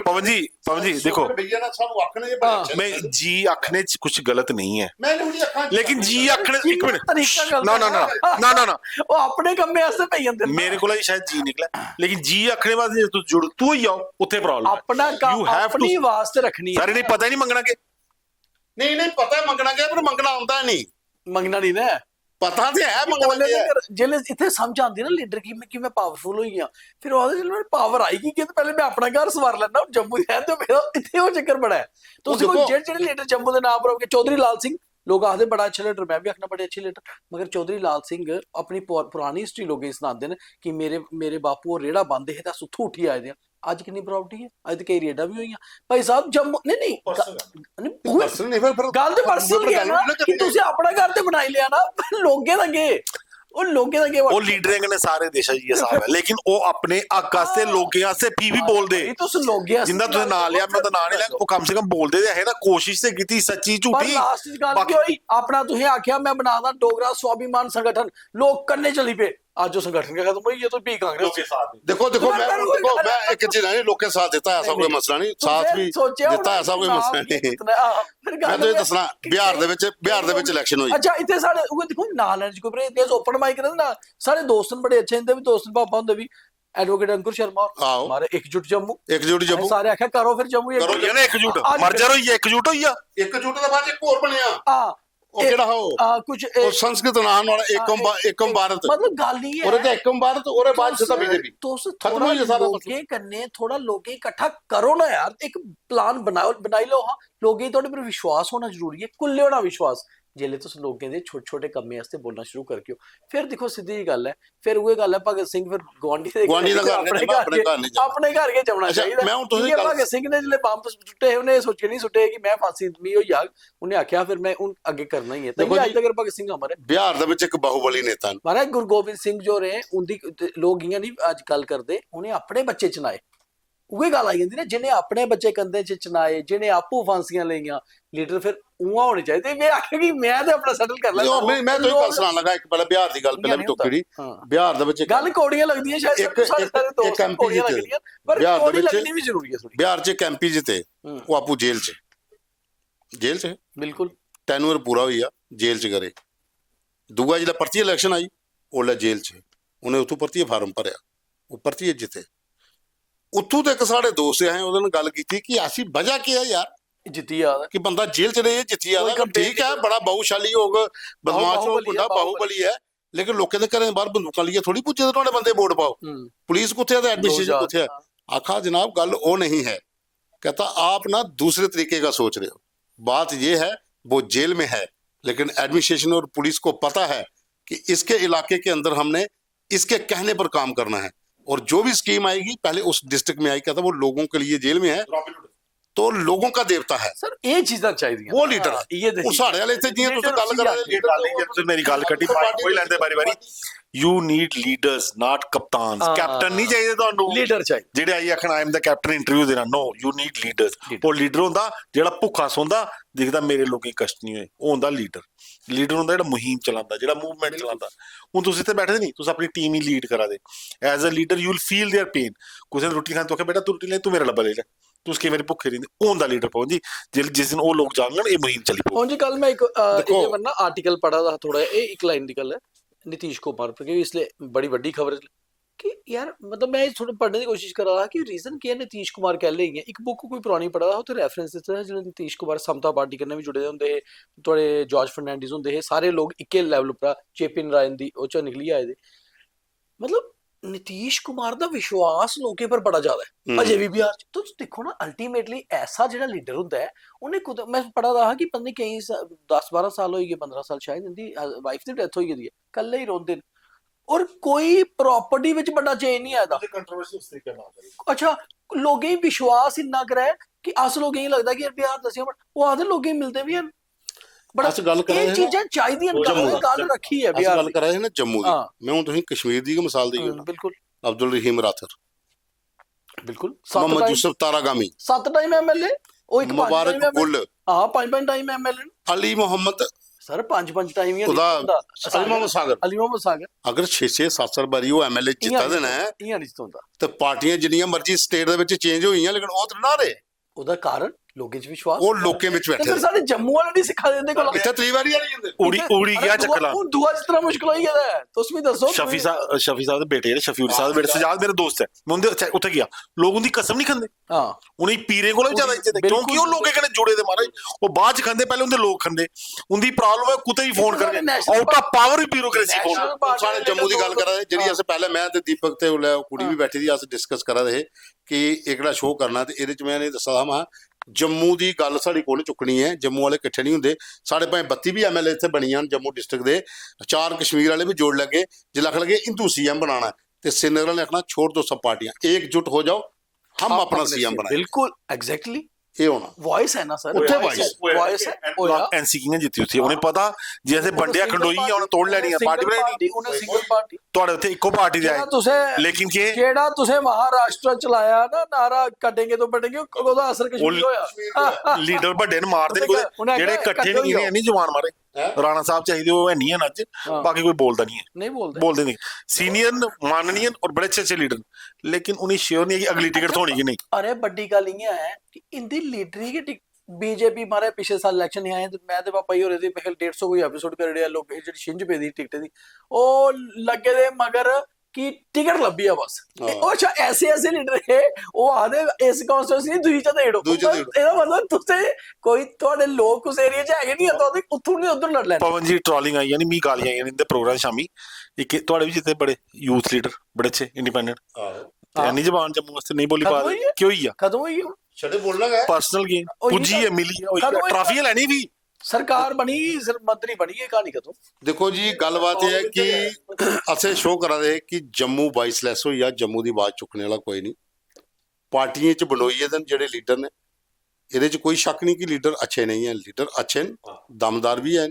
पवन जी देखो, ਭਈਆ ਨਾ ਸਾਨੂੰ ਆਖਣੇ ਜੇ ਬੜੇ मैं जी आखने च कुछ गलत नहीं है, ਮੈਂ ਨਹੀਂ ਅੱਖਾਂ लेकिन जी आखने एक मिनट ਤਰੀਕਾ ना ਉਹ ਆਪਣੇ ਕੰਮੇ ਵਾਸਤੇ ਪਈ ਜਾਂਦੇ मेरे को शायद जी निकला, लेकिन जी आखने बाद तू जुड़ तू ही आओ उत्थे प्रॉब्लम है, ਆਪਣਾ ਕੰਮ ਆਪਣੀ ਵਾਸਤੇ ਰੱਖਣੀ ਹੈ। सारे नहीं पता ही नहीं मंगना के, ਨਹੀਂ ਪਤਾ ਮੰਗਣਾ ਗਿਆ, ਪਰ ਮੰਗਣਾ ਆਉਂਦਾ ਨਹੀਂ, ਮੰਗਣਾ ਨਹੀਂ ਨਾ ਪਤਾ ਤੇ ਹੈ ਮੰਗਣਾ ਗਿਆ। ਜਿਹੜੇ ਇੱਥੇ ਸਮਝ ਆਉਂਦੀ ਨਾ ਲੀਡਰ ਕੀ ਮੈਂ ਕਿਵੇਂ ਪਾਵਰਫੁਲ ਹੋਈ ਆ, ਫਿਰ ਉਹਦੇ ਜਦੋਂ ਪਾਵਰ ਆਏਗੀ ਕਿ ਪਹਿਲੇ ਮੈਂ ਆਪਣਾ ਘਰ ਸਵਾਰ ਲੈਣਾ, ਜੰਮੂ ਰਹਿੰਦੇ ਹੋ ਮੇਰਾ ਇੱਥੇ ਉਹ ਚੱਕਰ ਬੜਾ ਹੈ। ਤੁਸੀਂ ਕੋਈ ਜਿਹੜੇ ਲੀਡਰ ਜੰਮੂ ਦੇ ਨਾਮ ਰੋਕੇ, ਚੌਧਰੀ ਲਾਲ ਸਿੰਘ लोग आखते बड़ा अच्छा लीडर, मैं भी आखना बड़े अच्छे लीडर, मगर चौधरी लाल सिंह अपनी पुरानी हिस्ट्री लोग सुनाते हैं कि मेरे बापू और रेड़ा बंद है, उत्थों उठी आए थे, ਅੱਜ ਕਿੰਨੀ ਪ੍ਰਾਪਰਟੀ ਹੈ, ਅੱਜ ਤੇ ਕਈ ਰੇਡਾਂ ਵੀ ਹੋਈਆਂ ਭਾਈ ਸਾਹਿਬ ਜੰਮੂ ਨਹੀਂ ਗੱਲ ਤੇ ਪਰਸਨਲ ਹੈ ਨਾ, ਕਿ ਤੁਸੀਂ ਆਪਣਾ ਘਰ ਤੇ ਬਣਾਈ ਲਿਆ ਨਾ, ਲੋਗੇ ਲੱਗੇ ਉਹ ਲੋਗੇ ਲੱਗੇ ਉਹ ਲੀਡਰਾਂ ਨੇ ਸਾਰੇ ਦੇਸ਼ਾਂ ਜੀ ਹਿਸਾਬ ਹੈ, ਲੇਕਿਨ ਉਹ ਆਪਣੇ ਹੱਕ ਵਾਸਤੇ ਲੋਕਾਂ ਵਾਸਤੇ ਵੀ ਬੋਲਦੇ, ਤੁਸੀਂ ਲੋਗੇ ਜਿੰਦਾ ਤੁਸੀਂ ਨਾਂ ਲਿਆ, ਮੈਂ ਤਾਂ ਨਾਂ ਨਹੀਂ ਲਿਆ, ਉਹ ਕਮ ਸੇ ਕਮ ਬੋਲਦੇ ਤੇ ਹੈ ਨਾ, ਕੋਸ਼ਿਸ਼ ਤੇ ਕੀਤੀ, ਸੱਚੀ ਝੂਠੀ। ਲਾਸਟ ਦੀ ਗੱਲ ਕੀ ਹੋਈ, ਆਪਣਾ ਤੁਸੀਂ ਆਖਿਆ ਮੈਂ ਬਣਾਦਾ ਡੋਗਰਾ स्वाभिमान संगठन, लोग करने चली पे, आज जो संगठन का खत्म हुई, ये तो भी कांग्रेस के साथ। देखो मैं एक चीज नहीं, लोग के साथ देता ऐसा कोई मसला नहीं, साथ भी देता ऐसा कोई मसला नहीं। मैं तो ये दसना बिहार ਦੇ ਵਿੱਚ ਇਲੈਕਸ਼ਨ ਹੋਈ, ਅੱਛਾ ਇੱਥੇ ਸਾਡੇ ਉਹ ਦੇਖੋ ਨਾਲ ਹੈ ਕੋਈ ਪਰ ਇਤਿਹਾਸ ਓਪਨ ਮਾਈਕ ਰਹਿੰਦਾ ਨਾ, ਸਾਰੇ ਦੋਸਤ ਬੜੇ ਅੱਛੇ ਹੁੰਦੇ ਵੀ, ਦੋਸਤ ਪਾਪਾ ਹੁੰਦੇ ਵੀ, ਐਡਵੋਕੇਟ ਅੰकुर शर्मा ਆਹੋ ਮਾਰੇ एकजुट जम्मू एकजुट जम्मू ਸਾਰੇ ਆਖਿਆ ਕਰੋ ਫਿਰ ਜੰਮੂ ਕਰੋ ਇਹਨੇ एकजुट ਮਰਜਰ ਹੋਈ एकजुट ਹੋਈ ਆ एकजुट ਦੇ ਬਾਅਦ ਇੱਕ ਹੋਰ ਬਣਿਆ ਹਾਂ ਉਹ ਕਿਹੜਾ ਹੋ ਕੁਝ ਉਹ ਸੰਸਕ੍ਰਿਤ ਨਾਮ ਵਾਲਾ ਏਕਮ ਭਾਰਤ मतलब गल ही है ਉਹਦੇ ਤੇ ਏਕਮ ਭਾਰਤ ਉਹਦੇ ਬਾਅਦ ਸਿੱਧਾ बीजेपी तुस खत्म थोड़ा हो गया सारा लोगे कन्ने थोड़ा लोगे इकट्ठा करो ना यार एक प्लान बनाओ बनाई लो हाँ लोगे थोड़े पर विश्वास होना जरूरी है कुल्ले होना विश्वास जेले तुस लोगों दे छोटे छोटे कम्मे वास्ते बोलना शुरू करके हो फिर देखो सीधी गल है फिर वो गल है भगत सिंह फिर गवांडी दे गवांडी दा घर नहीं जाना, अपने घर नहीं जाना। अपने घर के जमना अच्छा, चाहिए मैं हुण तुसीं ये गल- भगत सिंह ने जिले बंब सुट्टे उन्हें सोचे नहीं सुट्टे कि मैं फांसी मी हो जाग उन्हें आख्या फिर मैं उन आगे करना ही है देखो तभी जी- आज तक भगत सिंह अमर है ਬਿਹਾਰ ਦੇ ਵਿੱਚ ਇੱਕ ਬਾਹੂਬਲੀ ਨੇਤਾ ਨੇ महाराज गुरु गोबिंद सिंह जो रहे उनकी लोग इयां नहीं अज गल करते उन्हें अपने बच्चे चनाए उहे गल आई जाती ना जिन्हें अपने बच्चे कंधे च चनाए जिन्हें आपू फांसियां लईयां लीडर फिर उआं होने चाहिए मैं आख्या कि मैं तो अपना सैटल कर ਨਹੀਂ, ਉਹ ਮੈਂ ਤੋਂ ਹੀ ਗੱਲ ਸੁਣਾਉਣ ਲੱਗਾ ਇੱਕ ਪਹਿਲਾਂ ਬਿਹਾਰ ਦੀ ਗੱਲ ਪਹਿਲਾਂ ਵੀ ਟੋਕੜੀ ਹਾਂ ਬਿਹਾਰ ਦੇ ਵਿੱਚ ਇੱਕ- गल कौड़ियां लगदियां शायद एक- सारे एक- सारे दोस्त एक MP कौड़ियां जिते। लगदियां पर बिहार दे कौड़ी विच- लगनी भी जरूरी है थोड़ी ਬਿਹਾਰ 'ਚ ਇੱਕ ਐਮਪੀ ਜਿੱਤੇ ਉਹ ਆਪੂ ਜੇਲ੍ਹ 'ਚ ਜੇਲ੍ਹ 'ਚ बिल्कुल ਟੈਨੂਅਰ ਪੂਰਾ ਹੋਈ ਆ ਜੇਲ੍ਹ 'ਚ ਕਰੇ ਦੂਆ ਜਿਹੜਾ ਪਰਚੀ ਇਲੈਕਸ਼ਨ ਆਈ ਉਹ ਲੈ ਜੇਲ੍ਹ 'ਚ ਉਹਨੇ ਉੱਥੋਂ ਪਰਚੀ ਫਾਰਮ ਭਰਿਆ ਉਹ ਪਰਚੀ ਜਿੱਤੇ ਉੱਥੋਂ ਤੇ ਇੱਕ ਸਾਡੇ ਦੋਸਤ ਆਏ ਉਹਦੇ ਨਾਲ ਗੱਲ ਕੀਤੀ ਕਿ ਅਸੀਂ ਵਜ੍ਹਾ ਕੀ ਹੈ ਯਾਰ जित्ती याद है ਕਿ ਬੰਦਾ ਜੇਲ੍ਹ 'ਚ ਰਹੇ ਜਿੱਤੀ ਆਦਾ ਕੋਈ campaign ਠੀਕ ਹੈ ਬੜਾ ਬਹੁਸ਼ਾਲੀ ਹੋਗ ਬਦਮਾਸ਼ ਹੋ ਬਾਹੂਬਲੀ ਗੁੰਡਾ ਹੈ, ਬਾਹੂਬਲੀ ਹੈ ਲੇਕਿਨ ਲੋਕਾਂ ਦੇ ਘਰਾਂ ਬਾਹਰ ਬੰਦੂਕਾਂ ਲਈਏ ਥੋੜੀ ਪੁੱਛੇ ਤੇ ਤੁਹਾਡੇ ਬੰਦੇ ਵੋਟ ਪਾਓ पुलिस कुत्थे है तो एडमिनिस्ट्रेशन कुत्थे है आखा जनाब गल वो नहीं है कहता आप ना दूसरे तरीके का सोच रहे हो बात ये है वो जेल में है लेकिन एडमिनिस्ट्रेशन और पुलिस को पता है कि इसके इलाके के अंदर हमने इसके कहने पर काम करना है और जो भी स्कीम आएगी पहले उस डिस्ट्रिक्ट में आएगी कहता वो लोगों के लिए जेल में है तो लोगों का देवता है सर ये चीज़ां चाहिए वो लीडर है ये ਉਹ ਸਾਡੇ ਵਾਲੇ ਇੱਥੇ ਜਿਵੇਂ ਤੁਸੀਂ ਗੱਲ ਕਰ ਰਹੇ ਤੁਸੀਂ ਮੇਰੀ ਗੱਲ ਕੱਟੀ ਕੋਈ ਲੈਂਦੇ ਬਾਰੀ ਬਾਰੀ ਯੂ ਨੀਡ ਲੀਡਰਸ ਨਾਟ ਕਪਤਾਨਸ ਕੈਪਟਨ ਨਹੀਂ ਚਾਹੀਦੇ ਤੁਹਾਨੂੰ लीडर चाहिए ਜਿਹੜੇ ਆਈ ਆਖਣ I am the captain interview ਦੇਣਾ ਨੋ ਯੂ ਨੀਡ ਲੀਡਰਸ ਉਹ ਲੀਡਰ ਹੁੰਦਾ ਜਿਹੜਾ ਭੁੱਖਾ ਸੌਂਦਾ ਦਿਖਦਾ ਮੇਰੇ ਲੋਕੀ ਕਸ਼ਟ ਨਹੀਂ ਹੋਏ ਉਹ ਹੁੰਦਾ ਲੀਡਰ ਹੁੰਦਾ ਜਿਹੜਾ ਮੁਹਿੰਮ ਚਲਾਉਂਦਾ ਜਿਹੜਾ ਮੂਵਮੈਂਟ ਚਲਾਉਂਦਾ ਹੁਣ ਤੁਸੀਂ ਇੱਥੇ ਬੈਠੇ ਨਹੀਂ ਤੁਸੀਂ ਆਪਣੀ ਟੀਮ ਹੀ ਲੀਡ ਕਰਾ ਦੇ as a leader you will feel their pain ਕਿਸੇ ਨੇ ਰੋਟੀ ਖਾਣ ਤੋਂ ਆਖਿਆ ਬੇਟਾ ਤੂੰ ਰੋਟੀ ਲੈ ਤੂੰ ਮੇਰਾ ਲੱਭਾ ਲੈ ਲੈ ਤੁਸੀਂ ਕਿਵੇਂ ਭੁੱਖੇ ਰਹਿੰਦੇ ਉਹ ਹੁੰਦਾ ਲੀਡਰ ਪਾਉ ਜੀ ਜਿਸ ਦਿਨ ਉਹ ਲੋਕ ਜਾਣਗੇ ਇਹ ਮੁਹਿੰਮ ਚੱਲੀ ਪਊ ਹੁਣ जी कल मैं एक देखो- ये वरना आर्टिकल पढ़ा था थोड़ा ये एक लाइन निकल है नीतीश कुमार पर क्योंकि इसलिए बड़ी बड़ी खबर है कि यार मतलब मैं थोड़ा पढ़ने की कोशिश कर रहा था कि रीजन क्या है नीतीश कुमार कह लेंगे एक बुक कोई पुरानी पढ़ा था तो रेफरेंस दिता है जो नीतीश कुमार समता पार्टी कन्नै भी जुड़े दे होंदे हे थोड़े जॉर्ज फर्नांडिस होंदे हे सारे लोग इक्के लेवल पर जेपी नारायण दी ओह चो निकली आए दे मतलब नीतीश कुमार ਦਾ ਵਿਸ਼ਵਾਸ ਲੋਕਾਂ ਪਰ ਬੜਾ ਜ਼ਿਆਦਾ ਹੈ ਅਜੇ ਵੀ ਬਿਹਾਰ ਚ ਤੁਸੀਂ ਦੇਖੋ ਨਾ ਅਲਟੀਮੇਟਲੀ ਐਸਾ ਜਿਹੜਾ ਲੀਡਰ ਹੁੰਦਾ ਹੈ ਉਹਨੇ ਖੁਦ ਮੈਂ ਪੜਾ ਰਹਾ ਕਿ ਪਤਾ ਨਹੀਂ ਕਈ 10-12 ਸਾਲ ਹੋਈ ਗਏ 15 ਸਾਲ ਸ਼ਾਇਦ ਇਹਦੀ ਵਾਈਫ ਦੀ ਡੈਥ ਹੋਈ ਗਈ ਹੈ ਕੱਲੇ ਹੀ ਰੋਂਦੇ ਨੇ ਔਰ ਕੋਈ ਪ੍ਰਾਪਰਟੀ ਵਿੱਚ ਵੱਡਾ ਚੇਂਜ ਨਹੀਂ ਆਇਆ ਕੰਟਰੋਵਰਸੀ ਉਸ ਤਰੀਕੇ ਨਾਲ ਅੱਛਾ ਲੋਕਾਂ ਹੀ ਵਿਸ਼ਵਾਸ ਇੰਨਾ ਕਰਾਇਆ ਕਿ ਅਸ ਲੋਕਾਂ ਹੀ ਲੱਗਦਾ ਕਿ ਯਾਰ ਬਿਹਾਰ ਦੱਸਿਆ ਉਹ ਆਦੇ ਲੋਕਾਂ ਹੀ ਮਿਲਦੇ ਵੀ ਹਨ ਬੜਾ ਅਸੀਂ ਗੱਲ ਕਰ ਰਹੇ ਇਹ ਹਾਂ ਚੀਜ਼ਾਂ ਚਾਹੀਦੀਆਂ ਗੱਲ ਰੱਖੀ ਹੈ ਅਸੀਂ ਬਿਹਾਰ ਗੱਲ ਕਰ ਰਹੇ ਹਾਂ ਨਾ ਜੰਮੂ ਦੀ ਹਾਂ। ਮੈਂ ਹੁਣ ਤੁਸੀਂ ਕਸ਼ਮੀਰ ਦੀ ਮਿਸਾਲ ਦੇਈ ਨਾ ਬਿਲਕੁਲ ਅਬਦੁਲ ਰਹੀਮ ਰਾਥਰ ਬਿਲकुल ਮੁਹੰਮਦ ਯੂਸਫ ਤਾਰਾਗਾਮੀ 7 ਟਾਈਮ ਐਮਐਲਏ ਉਹ ਇੱਕ ਮੁਬਾਰਕ ਗੁੱਲ ਹਾਂ 5 time MLA Ali Mohammad sir 5 time ਹੀ ਉਹਦਾ ਅਲੀ ਮੁਹੰਮਦ ਸਾਗਰ ਅਲੀ ਮੁਹੰਮਦ ਸਾਗਰ ਅਗਰ 6-6 7 ਵਾਰੀ ਉਹ ਐਮਐਲਏ ਜਿੱਤਾ ਦੇਣਾ ਹੈ ਇਹ ਨਹੀਂ ਹੁੰਦਾ ਤੇ ਪਾਰਟੀਆਂ ਜਿੰਨੀਆਂ ਮਰਜ਼ੀ ਸਟੇਟ ਦੇ ਵਿੱਚ ਚੇਂਜ ਹੋਈਆਂ ਲੇਕਿਨ ਉਹ ਤਾਂ ਨਾ ਰਹੇ ਉਹਦਾ ਕਾਰਨ ਲੋਕਾਂ 'ਚ ਵਿਸ਼ਵਾਸ ਉਹ ਲੋਕਾਂ ਵਿੱਚ ਬੈਠੇ ਫਿਰ ਸਾਡੇ ਜੰਮੂ ਵਾਲੇ ਨਹੀਂ ਸਿਖਾ ਦਿੰਦੇ ਕੋਲ ਇੱਥੇ ਤਰੀਵਾਰੀ ਆ ਜਾਂਦੇ ਉੜੀ ਗਿਆ ਚੱਕਲਾ ਹੁਣ ਦੁਆ ਜਿਸ ਤਰ੍ਹਾਂ ਮੁਸ਼ਕਲ ਹੋਈ ਗਿਆ ਤੁਸੀਂ ਵੀ ਦੱਸੋ ਸ਼ਫੀ ਸਾਹਿਬ ਦੇ ਬੇਟੇ ਜਿਹੜੇ ਸ਼ਫੀਉਰ ਸਾਹਿਬ ਦੇ ਬੇਟੇ ਸਜਾਦ ਮੇਰੇ ਦੋਸਤ ਹੈ ਮੈਂ ਉਹਦੇ ਉੱਥੇ ਗਿਆ ਲੋਕ ਉਹਦੀ ਕਸਮ ਨਹੀਂ ਖਾਂਦੇ ਹਾਂ ਉਹਨੇ ਪੀਰੇ ਕੋਲੋਂ ਜ਼ਿਆਦਾ ਇੱਜ਼ਤ ਹੈ ਕਿਉਂਕਿ ਉਹ ਲੋਕੇ ਕਹਿੰਦੇ ਜੁੜੇ ਦੇ ਮਹਾਰਾਜ ਉਹ ਬਾਅਦ ਚ ਖਾਂਦੇ ਪਹਿਲੇ ਉਹਦੇ ਲੋਕ ਖਾਂਦੇ ਉਹਦੀ ਪ੍ਰੋਬਲਮ ਹੈ ਕੁੱਤੇ ਹੀ ਫੋਨ ਕਰਕੇ out of power he bureaucracy phone ਸਾਰੇ ਜੰਮੂ ਦੀ ਗੱਲ ਕਰ ਰਹੇ ਜਿਹੜੀ ਅਸੀਂ ਪਹਿਲੇ ਮੈਂ ਤੇ ਦੀਪਕ ਤੇ ਉਹ ਕੁੜੀ ਵੀ ਬੈਠੀ ਸੀ ਅਸੀਂ ਡਿਸਕਸ ਕਰ ਰਹੇ ਕਿ ਇਹ ਕਿਹੜਾ ਸ਼ੋਅ ਕਰਨਾ ਤੇ ਇਹਦੇ ਚ ਮੈਂ ਇਹ ਦੱਸਦਾ ਹਾਂ ਜੰਮੂ ਦੀ ਗੱਲ ਸਾਡੀ ਕੋਲ ਚੁੱਕਣੀ ਹੈ ਜੰਮੂ ਵਾਲੇ ਇਕੱਠੇ ਨਹੀਂ ਹੁੰਦੇ ਸਾਡੇ ਭਾਵੇਂ 32 ਵੀ ਐਮਐਲਏ ਇੱਥੇ ਬਣੀਆਂ ਜੰਮੂ ਡਿਸਟ੍ਰਿਕਟ ਦੇ 4 ਕਸ਼ਮੀਰ ਵਾਲੇ ਵੀ ਜੋੜ ਲੱਗੇ ਜੇ ਲੱਖ ਲਗੇ ਇੰਦੂ ਸੀਐਮ ਬਣਾਣਾ ਤੇ श्रीनगर ने आखना छोड़ दो सब पार्टियां एकजुट हो जाओ हम अपना सीएम बनाए बिल्कुल एग्जैक्टली ये होना वॉइस है ना सर ਉੱਥੇ वॉइस है होया ਐਨਸੀ ਕਿੰਨੇ ਜਿੱਤੀ ਉੱਥੇ ਉਹਨੇ ਪਤਾ ਜੇ ਅਸੀਂ ਵੰਡਿਆ ਖੰਡੋਈ ਆ ਉਹਨੇ ਤੋੜ ਲੈਣੀ ਆ ਪਾਰਟੀ ਬਣਾਣੀ ਉਹਨੇ ਸਿੰਗਲ ਪਾਰਟੀ ਤੁਹਾਡੇ ਉੱਥੇ ਇੱਕੋ ਪਾਰਟੀ ਦੇ ਆਏ ਤੁਸੀਂ ਲੇਕਿਨ ਕਿ ਜਿਹੜਾ ਤੁਸੀਂ ਮਹਾਰਾਸ਼ਟਰ ਚਲਾਇਆ ਨਾ ਨਾਰਾ ਕੱਟेंगे तो बढ़ेंगे ਉਹਦਾ ਅਸਰ ਕਸ਼ਮੀਰ ਹੋਇਆ ਲੀਡਰ ਵੱਡੇ ਨੂੰ ਮਾਰਦੇ ਨੇ ਕੋਈ ਜਿਹੜੇ ਇਕੱਠੇ ਨਹੀਂ ਜਵਾਨ ਮਾਰੇ ਰਾਣਾ ਸਾਹਿਬ ਚਾਹੀਦੇ ਉਹ ਹੈ ਨਹੀਂ ਹਨ ਅੱਜ ਬਾਕੀ ਕੋਈ ਬੋਲਦਾ ਨਹੀਂ ਹੈ नहीं बोलते नहीं सीनियर माननीय और बड़े अच्छे अच्छे लीडर लेकिन उन्हें श्योर नहीं है कि अगली टिकट थोड़ी की नहीं अरे बड़ी गल ये है कि इंदी लीडरी की बीजेपी मारे पिछले साल इलेक्शन नहीं आए तो मैं तो पापा ही हो रहे थे मैं 150 कोई एपिसोड कर रहे लोग जेडी छिंज पे दी टिकट दी ओ लगे दे मगर ਕਿ ਟਿਕਟ ਲੱਭੀ ਆ ਬਸ ਹਾਂ। ਉਹ ਅੱਛਾ ਐਸੇ ਲੀਡਰ ਹੈ ਉਹ ਆਦੇ ਇਸ ਕਨਸਟੀਟਿਊਂਸੀ ਨਹੀਂ ਦੂਜੀ ਚ ਦੇੜੋ ਇਹਦਾ ਮਤਲਬ ਤੁਸੀਂ ਕੋਈ ਤੁਹਾਡੇ ਲੋਕ ਉਸ ਏਰੀਆ 'ਚ ਹੈਗੇ ਨਹੀਂ ਤਾਂ ਉੱਥੋਂ ਨਹੀਂ ਉਧਰ ਲੜ ਲੈਣ। ਪਵਨ ਜੀ ਟ੍ਰੋਲਿੰਗ ਆਈ ਨਹੀਂ, ਮੀ ਗਾਲੀਆਂ ਆਈਆਂ ਨੇ ਇਹਦੇ ਪ੍ਰੋਗਰਾਮ ਸ਼ਾਮੀ ਇੱਕ ਤੁਹਾਡੇ ਵੀ ਜਿੱਥੇ ਬੜੇ ਯੂਥ ਲੀਡਰ ਬੜੇ ਅੱਛੇ ਇੰਡੀਪੈਂਡੈਂਟ ਤੇ ਇੰਨੀ ਜ਼ਬਾਨ ਜੰਮੂ ਵਾਸਤੇ ਨਹੀਂ ਬੋਲੀ ਪਾ ਰਹੇ ਕਿਉਂ ਹੀ ਆ ਖਤਮ ਹੋਈ ਛੜੇ ਬੋਲਣਾ ਹੈ ਪਰਸਨਲ ਗੇਮ ਪੁੱਜੀ ਹੈ ਮਿਲੀ ਹੈ ਟਰਾਫੀਆਂ ਲੈਣੀ ਵੀ ਸਰਕਾਰ ਬਣੀ ਸਿਰ ਮੰਤਰੀ ਬਣੀ ਹੈ ਕਹਾਣੀ ਕਦੋਂ। ਦੇਖੋ ਜੀ ਗੱਲਬਾਤ ਇਹ ਹੈ ਕਿ ਅਸੀਂ ਸ਼ੋਅ ਕਰਾ ਰਹੇ ਕਿ ਜੰਮੂ ਵਾਇਸਲੈਸ ਹੋਈ ਆ, ਜੰਮੂ ਦੀ ਆਵਾਜ਼ ਚੁੱਕਣ ਵਾਲਾ ਕੋਈ ਨਹੀਂ। ਪਾਰਟੀਆਂ 'ਚ ਬਣੋਈ ਇਹਦੇ ਜਿਹੜੇ ਲੀਡਰ ਨੇ ਇਹਦੇ 'ਚ ਕੋਈ ਸ਼ੱਕ ਨਹੀਂ ਕਿ ਲੀਡਰ ਅੱਛੇ ਨਹੀਂ ਹੈ, ਲੀਡਰ ਅੱਛੇ ਨੇ, ਦਮਦਾਰ ਵੀ ਹੈ,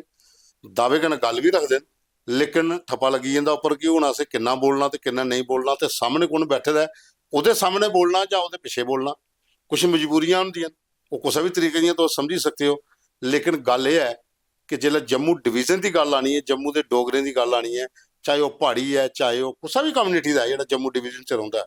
ਦਾਅਵੇ ਕਰਨ ਗੱਲ ਵੀ ਰੱਖਦੇ ਨੇ, ਲੇਕਿਨ ਠੱਪਾ ਲੱਗੀ ਜਾਂਦਾ ਉੱਪਰ ਕਿ ਹੁਣ ਅਸੀਂ ਕਿੰਨਾ ਬੋਲਣਾ ਤੇ ਕਿੰਨਾ ਨਹੀਂ ਬੋਲਣਾ ਤੇ ਸਾਹਮਣੇ ਕੌਣ ਬੈਠੇ ਦਾ ਉਹਦੇ ਸਾਹਮਣੇ ਬੋਲਣਾ ਜਾਂ ਉਹਦੇ ਪਿੱਛੇ ਬੋਲਣਾ। ਕੁਝ ਮਜਬੂਰੀਆਂ ਹੁੰਦੀਆਂ ਉਹ ਕਿਸੇ ਵੀ ਤਰੀਕੇ ਦੀਆਂ ਤੁਸੀਂ ਸਮਝ ਸਕਦੇ ਹੋ, ਲੇਕਿਨ ਗੱਲ ਇਹ ਹੈ ਕਿ ਜਿਹੜਾ ਜੰਮੂ ਡਿਵੀਜ਼ਨ ਦੀ ਗੱਲ ਆਣੀ ਹੈ, ਜੰਮੂ ਦੇ ਡੋਗਰੇ ਦੀ ਗੱਲ ਆਣੀ ਹੈ, ਚਾਹੇ ਉਹ ਪਹਾੜੀ ਹੈ ਚਾਹੇ ਉਹ ਕਿਸੇ ਵੀ ਕਮਿਊਨਿਟੀ ਦਾ ਜਿਹੜਾ ਜੰਮੂ ਡਿਵੀਜ਼ਨ 'ਚ ਰਹਿੰਦਾ,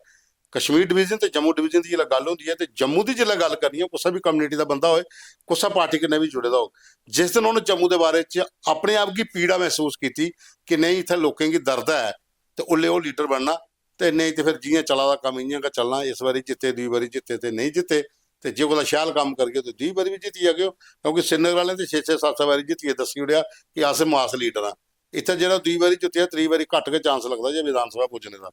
ਕਸ਼ਮੀਰ ਡਿਵੀਜ਼ਨ ਤੇ ਜੰਮੂ ਡਿਵੀਜ਼ਨ ਦੀ ਜਿਹੜਾ ਗੱਲ ਹੁੰਦੀ ਹੈ ਤੇ ਜੰਮੂ ਦੀ ਜਿਹੜਾ ਗੱਲ ਕਰਨੀ ਹੈ ਕਿਸੇ ਵੀ ਕਮਿਊਨਿਟੀ ਦਾ ਬੰਦਾ ਹੋਏ, ਕਿਸੇ ਪਾਰਟੀ ਕਿੰਨੇ ਵੀ ਜੁੜੇ ਦਾ ਹੋ, ਜਿਸ ਦਿਨ ਉਹਨੇ ਜੰਮੂ ਦੇ ਬਾਰੇ 'ਚ ਆਪਣੇ ਆਪ ਦੀ ਪੀੜਾ ਮਹਿਸੂਸ ਕੀਤੀ ਕਿ ਨਹੀਂ ਇੱਥੇ ਲੋਕਾਂ ਦੀ ਦਰਦ ਹੈ ਤੇ ਉੱਲੇ ਉਹ ਲੀਡਰ ਬਣਨਾ ਤੇ ਨਹੀਂ ਤੇ ਫਿਰ ਜੀਆਂ ਚਲਾ ਦਾ ਕੰਮ ਇੰਆਂ ਕਾ ਚੱਲਣਾ। ਇਸ ਵਾਰੀ ਜਿੱਤੇ, 2 ਵਾਰੀ ਜਿੱਤੇ ਤੇ ਨਹੀਂ ਜਿੱਤੇ ਤੇ ਜੇ ਉਹਦਾ ਸ਼ਾਲ ਕੰਮ ਕਰਕੇ ਤੇ 2 ਵਾਰੀ ਵੀ ਜਿੱਤੀ ਆ ਗਿਓ, ਕਿਉਂਕਿ ਸਿੰਨਰ ਵਾਲੇ ਤੇ 6-7 ਵਾਰੀ ਜਿੱਤੀਏ ਦੱਸੀ ਉੜਿਆ ਕਿ ਆਸੇ ਮਾਸ ਲੀਡਰ ਆ। ਇੱਥੇ ਜਿਹੜਾ 2 ਵਾਰੀ ਜਿੱਤਿਆ 3 ਵਾਰੀ ਘੱਟ ਕੇ ਚਾਂਸ ਲੱਗਦਾ ਜੇ ਵਿਧਾਨ ਸਭਾ ਪੁੱਜਣੇ ਦਾ।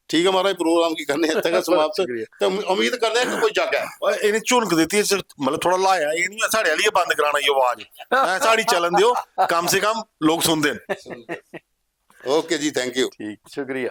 ਠੀਕ ਹੈ ਮਹਾਰਾਜ, ਪ੍ਰੋਗਰਾਮ ਕੀ ਕਰਨੇ ਇੱਥੇ ਦਾ ਸਮਾਪਤ ਤੇ ਉਮੀਦ ਕਰਨੇ ਕਿ ਕੋਈ ਜੱਗ ਹੈ। ਇਹਨੇ ਝੁਣਕ ਦਿੱਤੀ ਮਤਲਬ ਥੋੜਾ ਲਾਇਆ ਇਹ ਨਹੀਂ ਸਾਡੇ ਵਾਲੀ ਬੰਦ ਕਰਾਣਾ ਇਹ ਆਵਾਜ਼ ਸਾਡੀ ਚੱਲਣ ਦਿਓ, ਕਮ ਸੇ ਕਮ ਲੋਕ ਸੁਣਦੇ ਨੇ। ਓਕੇ ਜੀ, ਥੈਂਕ ਯੂ। ਠੀਕ, ਸ਼ੁਕਰੀਆ।